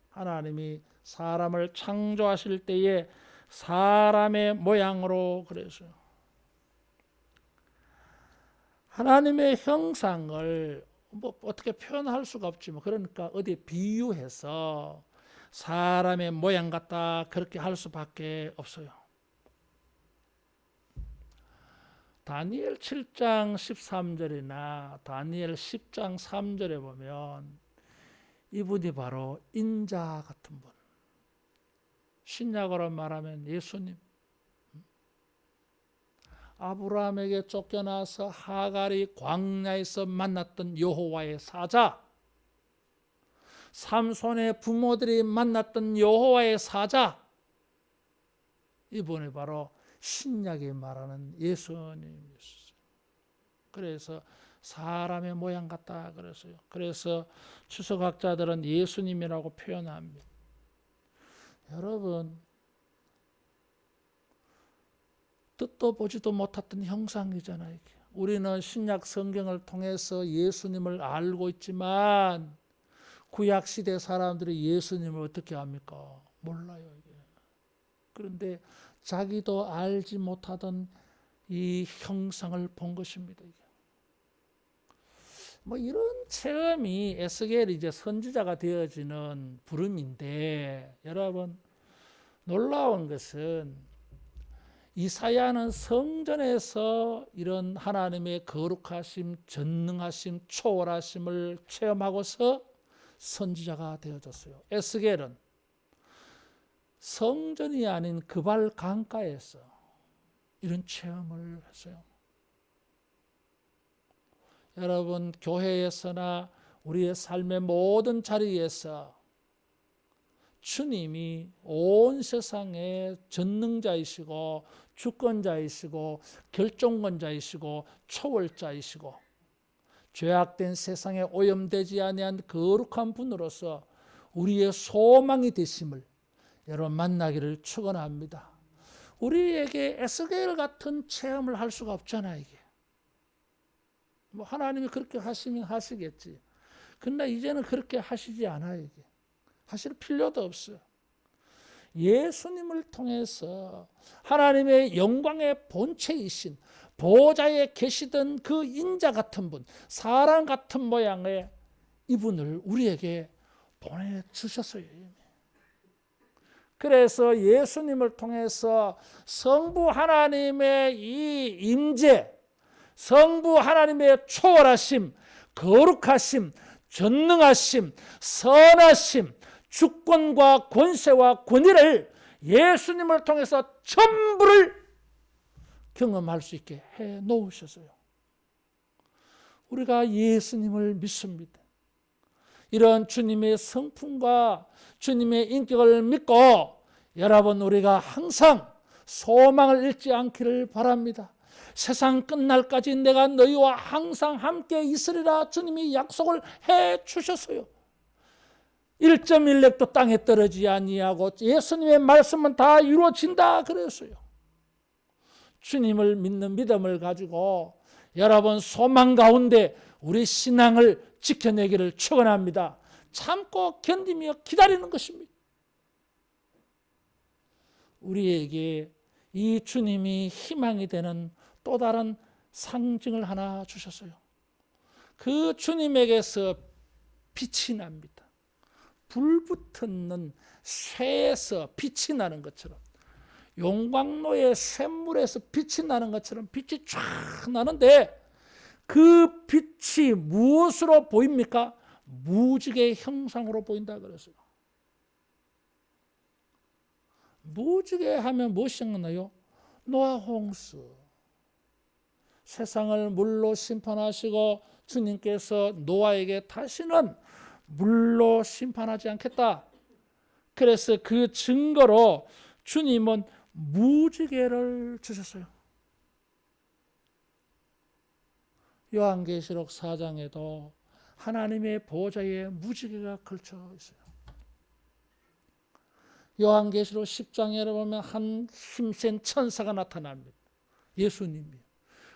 하나님이 사람을 창조하실 때에 사람의 모양으로 그랬어요. 하나님의 형상을 뭐 어떻게 표현할 수가 없지만 그러니까 어디 비유해서 사람의 모양 같다 그렇게 할 수밖에 없어요. 다니엘 7장 13절이나 다니엘 10장 3절에 보면 이분이 바로 인자 같은 분. 신약으로 말하면 예수님. 아브라함에게 쫓겨나서 하갈이 광야에서 만났던 여호와의 사자. 삼손의 부모들이 만났던 여호와의 사자. 이분이 바로 신약이 말하는 예수님이었어요. 그래서 사람의 모양 같다 그랬어요. 그래서 추석학자들은 예수님이라고 표현합니다. 여러분, 뜻도 보지도 못했던 형상이잖아요. 우리는 신약 성경을 통해서 예수님을 알고 있지만 구약 시대 사람들이 예수님을 어떻게 압니까? 몰라요. 이게. 그런데 자기도 알지 못하던 이 형상을 본 것입니다. 이게. 뭐 이런 체험이 에스겔이 이제 선지자가 되어지는 부름인데 여러분 놀라운 것은 이사야는 성전에서 이런 하나님의 거룩하심, 전능하심, 초월하심을 체험하고서 선지자가 되어졌어요. 에스겔은 성전이 아닌 그발 강가에서 이런 체험을 했어요. 여러분, 교회에서나 우리의 삶의 모든 자리에서 주님이 온 세상의 전능자이시고 주권자이시고 결정권자이시고 초월자이시고 죄악된 세상에 오염되지 아니한 거룩한 분으로서 우리의 소망이 되심을 여러분 만나기를 축원합니다. 우리에게 에스겔 같은 체험을 할 수가 없잖아요. 이게 뭐 하나님이 그렇게 하시면 하시겠지. 그러나 이제는 그렇게 하시지 않아요. 이게 하실 필요도 없어요. 예수님을 통해서 하나님의 영광의 본체이신 보좌에 계시던 그 인자 같은 분, 사람 같은 모양의 이분을 우리에게 보내주셨어요. 그래서 예수님을 통해서 성부 하나님의 이 임재, 성부 하나님의 초월하심, 거룩하심, 전능하심, 선하심, 주권과 권세와 권위를 예수님을 통해서 전부를 경험할 수 있게 해 놓으셨어요. 우리가 예수님을 믿습니다. 이런 주님의 성품과 주님의 인격을 믿고 여러분 우리가 항상 소망을 잃지 않기를 바랍니다. 세상 끝날까지 내가 너희와 항상 함께 있으리라 주님이 약속을 해 주셨어요. 1.1렙도 땅에 떨어지지 아니하고 예수님의 말씀은 다 이루어진다 그랬어요. 주님을 믿는 믿음을 가지고 여러분 소망 가운데 우리 신앙을 지켜내기를 축원합니다. 참고 견디며 기다리는 것입니다. 우리에게 이 주님이 희망이 되는 또 다른 상징을 하나 주셨어요. 그 주님에게서 빛이 납니다. 불붙는 쇠에서 빛이 나는 것처럼 용광로의 쇳물에서 빛이 나는 것처럼 빛이 쫙 나는데 그 빛이 무엇으로 보입니까? 무지개의 형상으로 보인다 그랬어요. 무지개 하면 무엇이 생각나요? 노아 홍수. 세상을 물로 심판하시고 주님께서 노아에게 다시는 물로 심판하지 않겠다. 그래서 그 증거로 주님은 무지개를 주셨어요. 요한계시록 4장에도 하나님의 보좌에 무지개가 걸쳐 있어요. 요한계시록 10장에 보면 한 힘센 천사가 나타납니다. 예수님이.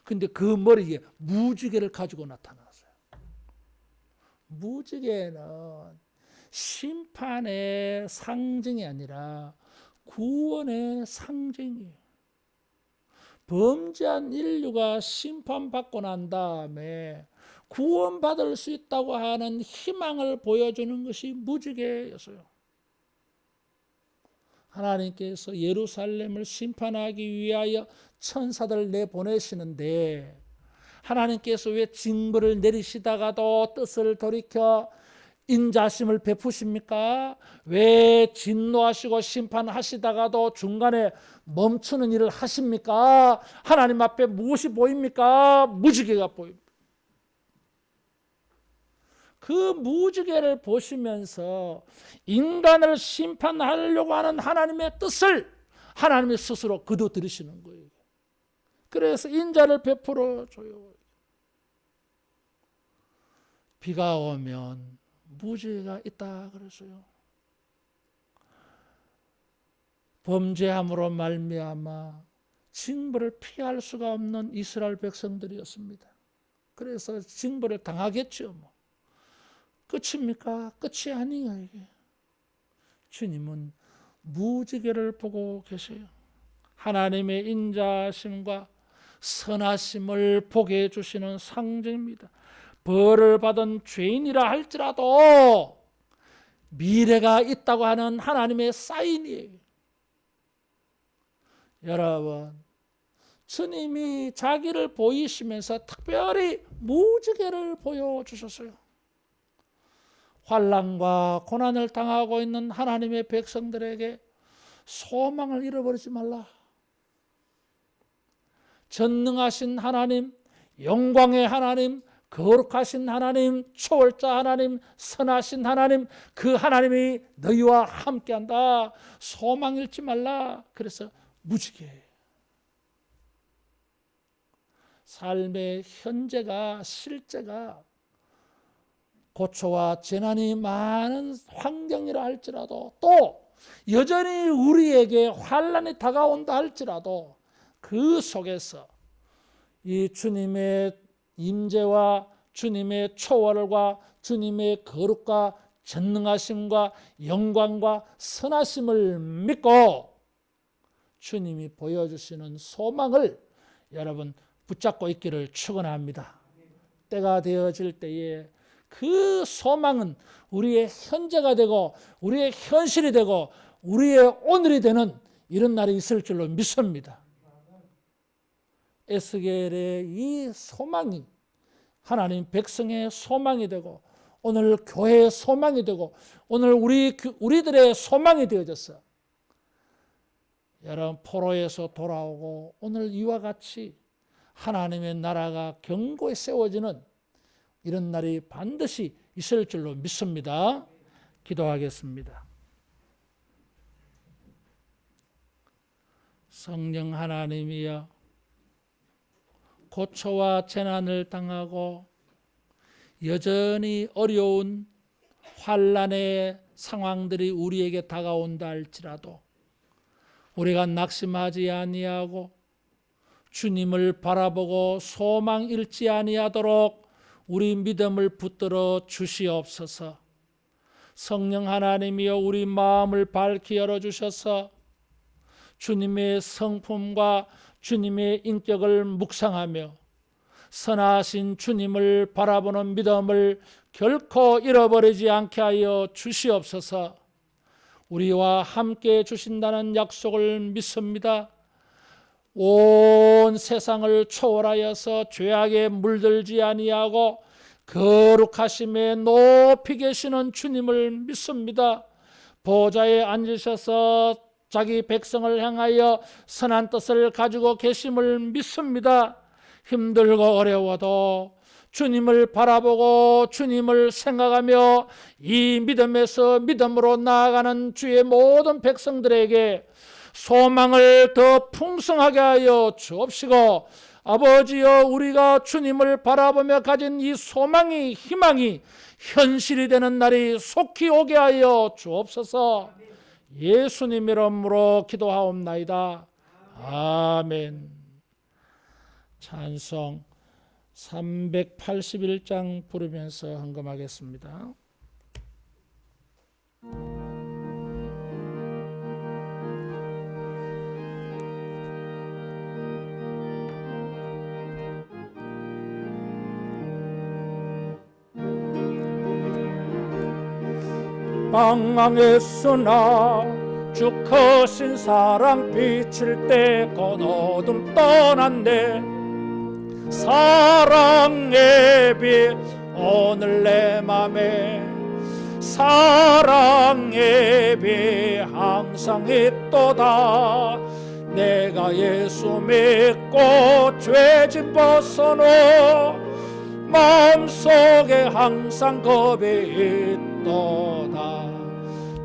근데 그 머리에 무지개를 가지고 나타났어요. 무지개는 심판의 상징이 아니라 구원의 상징이에요. 범죄한 인류가 심판받고 난 다음에 구원받을 수 있다고 하는 희망을 보여주는 것이 무지개였어요. 하나님께서 예루살렘을 심판하기 위하여 천사들을 내보내시는데 하나님께서 왜 징벌을 내리시다가도 뜻을 돌이켜 인자심을 베푸십니까? 왜 진노하시고 심판하시다가도 중간에 멈추는 일을 하십니까? 하나님 앞에 무엇이 보입니까? 무지개가 보입니다. 그 무지개를 보시면서 인간을 심판하려고 하는 하나님의 뜻을 하나님이 스스로 거둬들이시는 거예요. 그래서 인자를 베풀어 줘요. 비가 오면 무지개가 있다 그랬어요. 범죄함으로 말미암아 징벌을 피할 수가 없는 이스라엘 백성들이었습니다. 그래서 징벌을 당하겠죠. 끝입니까? 끝이 아니에요. 이게. 주님은 무지개를 보고 계세요. 하나님의 인자심과 선하심을 보게 해주시는 상징입니다. 벌을 받은 죄인이라 할지라도 미래가 있다고 하는 하나님의 사인이에요. 여러분, 주님이 자기를 보이시면서 특별히 무지개를 보여주셨어요. 환난과 고난을 당하고 있는 하나님의 백성들에게 소망을 잃어버리지 말라. 전능하신 하나님, 영광의 하나님, 거룩하신 하나님, 초월자 하나님, 선하신 하나님, 그 하나님이 너희와 함께한다. 소망 잃지 말라. 그래서 무지개. 삶의 현재가, 실제가 고초와 재난이 많은 환경이라 할지라도, 또 여전히 우리에게 환난이 다가온다 할지라도 그 속에서 이 주님의 임재와 주님의 초월과 주님의 거룩과 전능하심과 영광과 선하심을 믿고 주님이 보여주시는 소망을 여러분 붙잡고 있기를 축원합니다. 때가 되어질 때에 그 소망은 우리의 현재가 되고 우리의 현실이 되고 우리의 오늘이 되는 이런 날이 있을 줄로 믿습니다. 에스겔의 이 소망이 하나님 백성의 소망이 되고 오늘 교회의 소망이 되고 오늘 우리들의 소망이 되어졌어. 여러분, 포로에서 돌아오고 오늘 이와 같이 하나님의 나라가 견고히 세워지는 이런 날이 반드시 있을 줄로 믿습니다. 기도하겠습니다. 성령 하나님이여, 고초와 재난을 당하고 여전히 어려운 환난의 상황들이 우리에게 다가온다 할지라도 우리가 낙심하지 아니하고 주님을 바라보고 소망 잃지 아니하도록 우리 믿음을 붙들어 주시옵소서. 성령 하나님이여, 우리 마음을 밝히 열어주셔서 주님의 성품과 주님의 인격을 묵상하며 선하신 주님을 바라보는 믿음을 결코 잃어버리지 않게 하여 주시옵소서. 우리와 함께 주신다는 약속을 믿습니다. 온 세상을 초월하여서 죄악에 물들지 아니하고 거룩하심에 높이 계시는 주님을 믿습니다. 보좌에 앉으셔서 자기 백성을 향하여 선한 뜻을 가지고 계심을 믿습니다. 힘들고 어려워도 주님을 바라보고 주님을 생각하며 이 믿음에서 믿음으로 나아가는 주의 모든 백성들에게 소망을 더 풍성하게 하여 주옵시고, 아버지여, 우리가 주님을 바라보며 가진 이 소망이, 희망이 현실이 되는 날이 속히 오게 하여 주옵소서. 예수님 이름으로 기도하옵나이다. 아멘. 찬송 381장 부르면서 헌금하겠습니다. 방황했으나 주 크신 사랑 비칠 때 곧 어둠 떠났네. 사랑의 빛 오늘 내 맘에, 사랑의 빛 항상 있도다. 내가 예수 믿고 죄짐 벗어놓 마음속에 항상 겁이 있도다.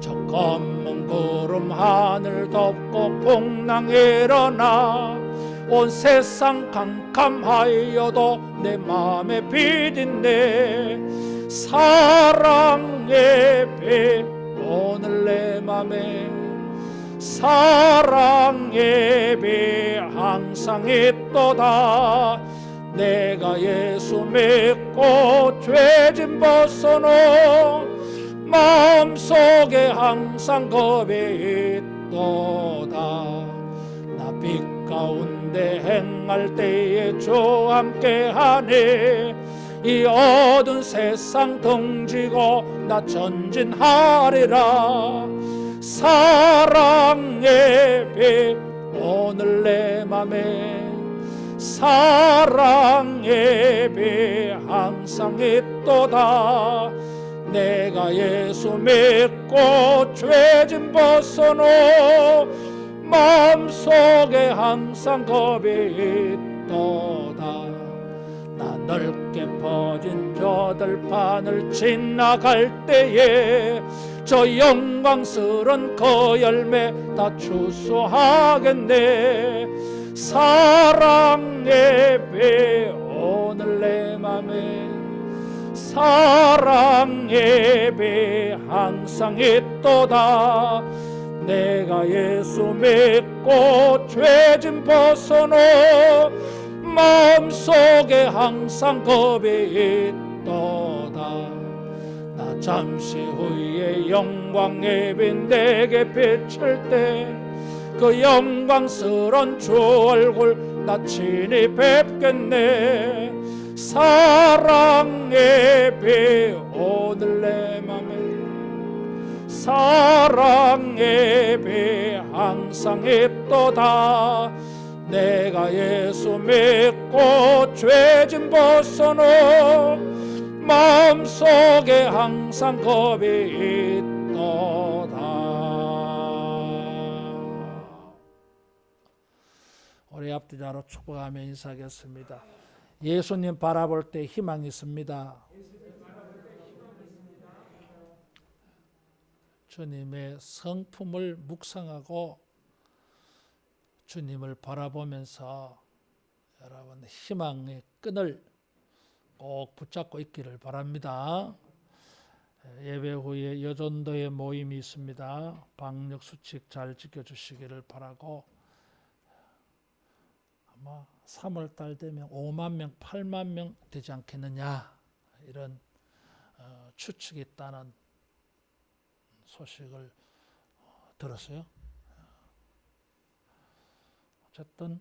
저 검은 구름 하늘 덮고 풍랑 일어나 온 세상 캄캄하여도 내 맘에 빛인데, 사랑의 빛 오늘 내 맘에, 사랑의 빛 항상 있도다. 내가 예수 믿고 죄짐 벗어놓 마음속에 항상 겁이 있도다. 나 빛 가운데 행할 때에 주 함께하네. 이 어두운 세상 등지고 나 전진하리라. 사랑의 빛 오늘 내 맘에, 사랑의 빛 항상 있도다. 내가 예수 믿고 죄짐 벗어놓 마음속에 항상 겁이 있도다. 나 넓게 퍼진 저 들판을 지나갈 때에 저 영광스런 그 열매 다 추수하겠네. 사랑의 배 오늘 내 맘에 사랑의 배 항상 있도다. 내가 예수 믿고 죄짐 벗어놓 마음속에 항상 겁이 있도다. 나 잠시 후에 영광의 빛 내게 비칠 때 그 영광스런 주 얼굴 나 친히 뵙겠네. 사랑의 배 오늘 내 맘에 사랑의 배 항상 있도다. 내가 예수 믿고 죄짐 벗어놓 마음속에 항상 겁이 있도다. 우리 앞뒤자로 축복하며 인사하겠습니다. 예수님 바라볼 때 희망이 있습니다. 주님의 성품을 묵상하고 주님을 바라보면서 여러분 희망의 끈을 꼭 붙잡고 있기를 바랍니다. 예배 후에 여전도의 모임이 있습니다. 방역 수칙 잘 지켜주시기를 바라고, 아마 3월 달 되면 5만 명, 8만 명 되지 않겠느냐 이런 추측이 있다는 소식을 들었어요. 어쨌든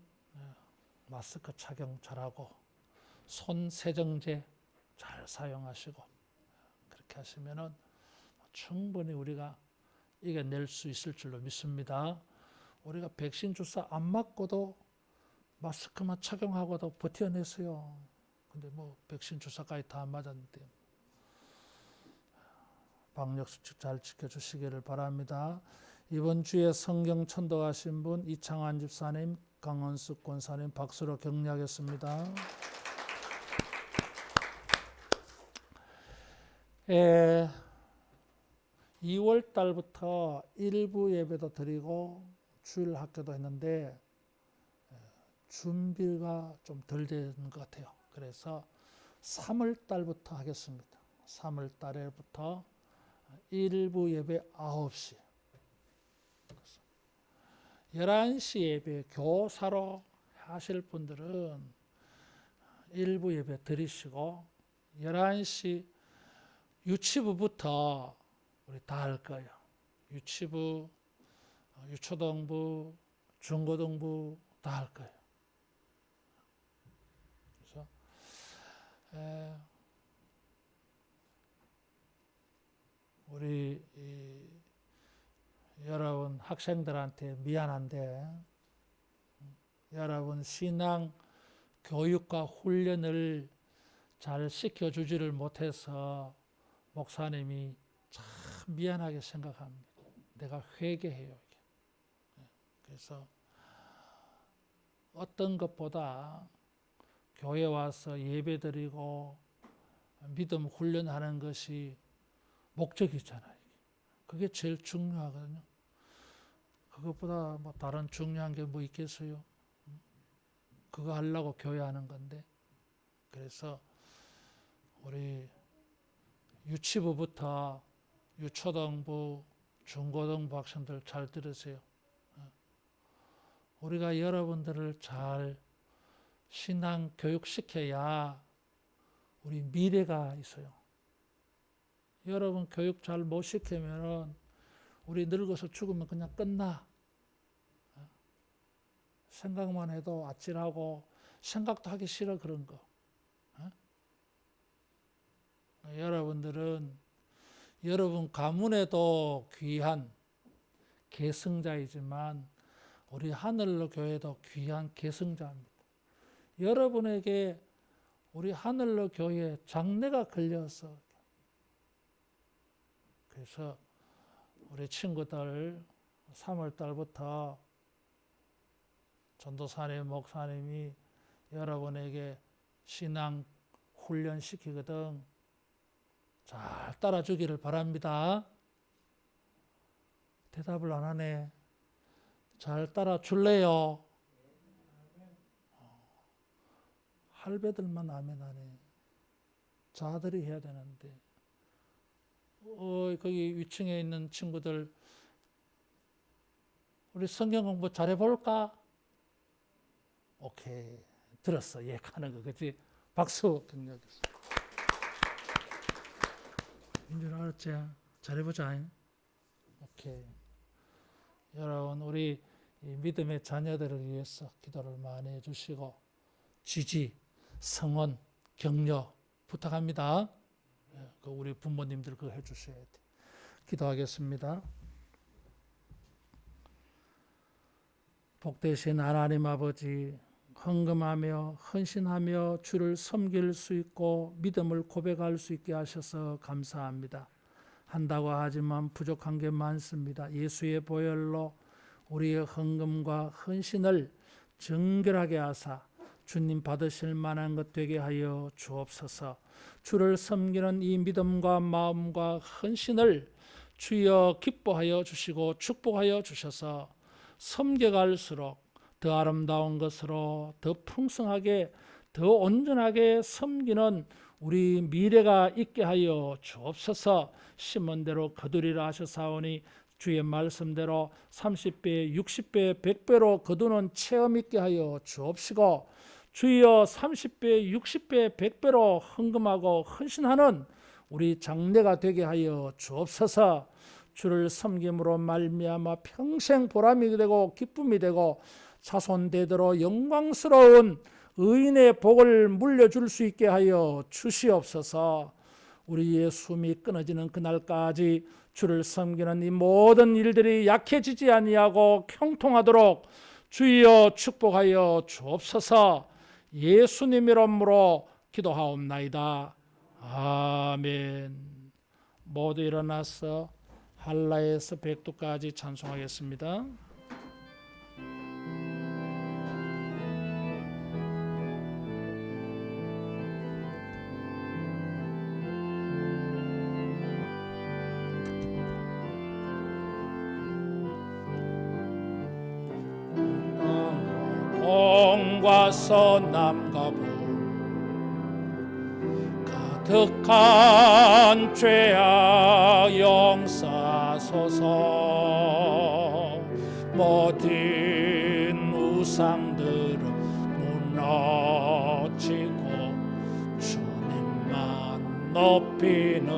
마스크 착용 잘하고 손 세정제 잘 사용하시고 그렇게 하시면은 충분히 우리가 이겨낼 수 있을 줄로 믿습니다. 우리가 백신 주사 안 맞고도 마스크만 착용하고도 버텨냈어요. 근데 뭐 백신 주사까지 다 안 맞았는데 방역수칙 잘 지켜주시기를 바랍니다. 이번 주에 성경 천도하신 분 이창환 집사님, 강원숙 권사님 박수로 격려하겠습니다. 2월 달부터 일부 예배도 드리고 주일 학교도 했는데 준비가 좀 덜 되는 것 같아요. 그래서 3월 달부터 하겠습니다. 3월 달에부터 일부 예배 9시, 11시 예배 교사로 하실 분들은 일부 예배 드리시고 11시 유치부부터 우리 다 할 거예요. 유치부, 유초등부, 중고등부 다 할 거예요. 그래서 우리 여러분 학생들한테 미안한데 여러분 신앙 교육과 훈련을 잘 시켜주지를 못해서 목사님이 참 미안하게 생각합니다. 내가 회개해요. 그래서 어떤 것보다 교회 와서 예배드리고 믿음 훈련하는 것이 목적이잖아요. 그게 제일 중요하거든요. 그것보다 뭐 다른 중요한 게 뭐 있겠어요? 그거 하려고 교회 하는 건데. 그래서 우리 유치부부터 유초등부, 중고등부 학생들 잘 들으세요. 우리가 여러분들을 잘 신앙 교육시켜야 우리 미래가 있어요. 여러분 교육 잘 못 시키면 우리 늙어서 죽으면 그냥 끝나. 생각만 해도 아찔하고 생각도 하기 싫어 그런 거. 여러분들은 여러분 가문에도 귀한 계승자이지만 우리 하늘로 교회도 귀한 계승자입니다. 여러분에게 우리 하늘로 교회 장례가 걸려서 그래서 우리 친구들 3월 달부터 전도사님, 목사님이 여러분에게 신앙 훈련시키거든 잘 따라주기를 바랍니다. 대답을 안 하네. 잘 따라줄래요? 할배들만 아멘하네. 자들이 해야 되는데. 거기 위층에 있는 친구들 우리 성경 공부 잘해볼까? 오케이. 들었어. 예, 하는 거. 그치? 박수 격려했어. 인줄 알았지? 잘해보자. 오케이. 여러분, 우리 믿음의 자녀들을 위해서 기도를 많이 해주시고, 지지, 성원, 격려 부탁합니다. 우리 부모님들 그거 해주셔야 돼. 기도하겠습니다. 복되신 하나님 아버지, 헌금하며 헌신하며 주를 섬길 수 있고 믿음을 고백할 수 있게 하셔서 감사합니다. 한다고 하지만 부족한 게 많습니다. 예수의 보혈로 우리의 헌금과 헌신을 정결하게 하사 주님 받으실 만한 것 되게 하여 주옵소서. 주를 섬기는 이 믿음과 마음과 헌신을 주여 기뻐하여 주시고 축복하여 주셔서 섬겨갈수록 더 아름다운 것으로 더 풍성하게 더 온전하게 섬기는 우리 미래가 있게 하여 주옵소서. 심은 대로 거두리라 하셨사오니 주의 말씀대로 30배, 60배, 100배로 거두는 체험 있게 하여 주옵시고 주여 30배, 60배, 100배로 헌금하고 헌신하는 우리 장래가 되게 하여 주옵소서. 주를 섬김으로 말미암아 평생 보람이 되고 기쁨이 되고 자손 대대로 영광스러운 의인의 복을 물려줄 수 있게 하여 주시옵소서. 우리의 숨이 끊어지는 그날까지 주를 섬기는 이 모든 일들이 약해지지 아니하고 형통하도록 주여 축복하여 주옵소서. 예수님 이름으로 기도하옵나이다. 아멘. 모두 일어나서 할라에서 백두까지 찬송하겠습니다. 동과 서남과 북 가득한 죄악 용서하소서. 모든 우상들은 무너지고 주님만 높이는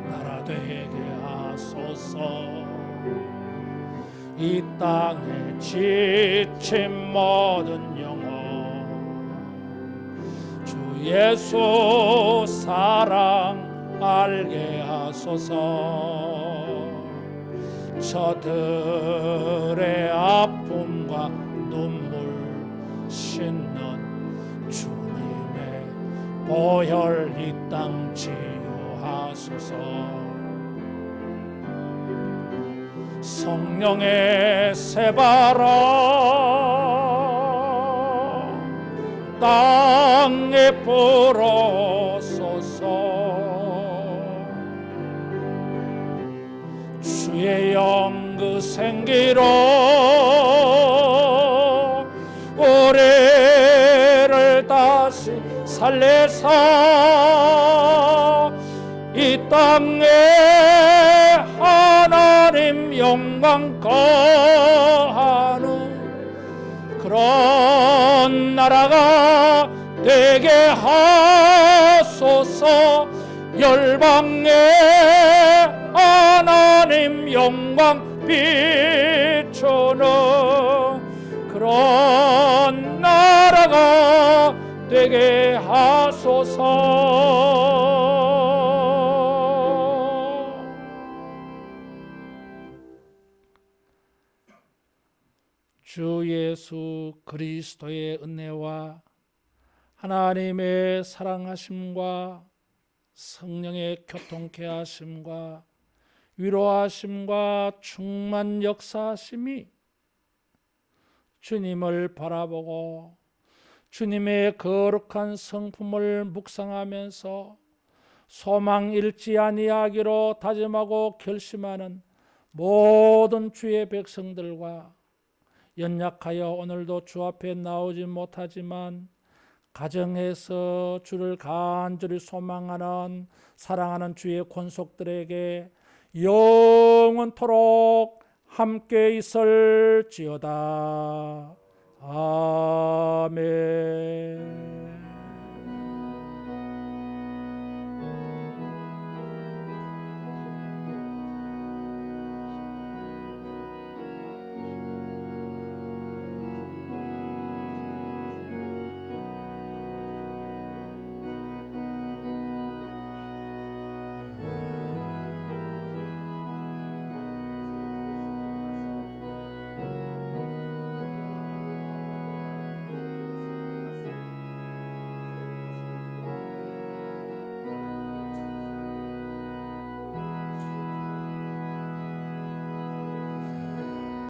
나라 되게 하소서. 이 땅에 지친 모든 영혼 주 예수 사랑 알게 하소서. 저들의 아픔과 눈물 씻는 주님의 보혈 이 땅 치유하소서. 성령의 새바람 땅에 불어소서. 주의 영 그 생기로 우리를 다시 살려서 이 땅에 하나님 영광 거하는 그런 나라가 되게 하소서. 열방에 하나님 영광 비추는 그런 나라가 되게 하소서. 주 예수 그리스도의 은혜와 하나님의 사랑하심과 성령의 교통케 하심과 위로하심과 충만 역사하심이 주님을 바라보고 주님의 거룩한 성품을 묵상하면서 소망 잃지 아니하기로 다짐하고 결심하는 모든 주의 백성들과 연약하여 오늘도 주 앞에 나오지 못하지만 가정에서 주를 간절히 소망하는 사랑하는 주의 권속들에게 영원토록 함께 있을지어다. 아멘.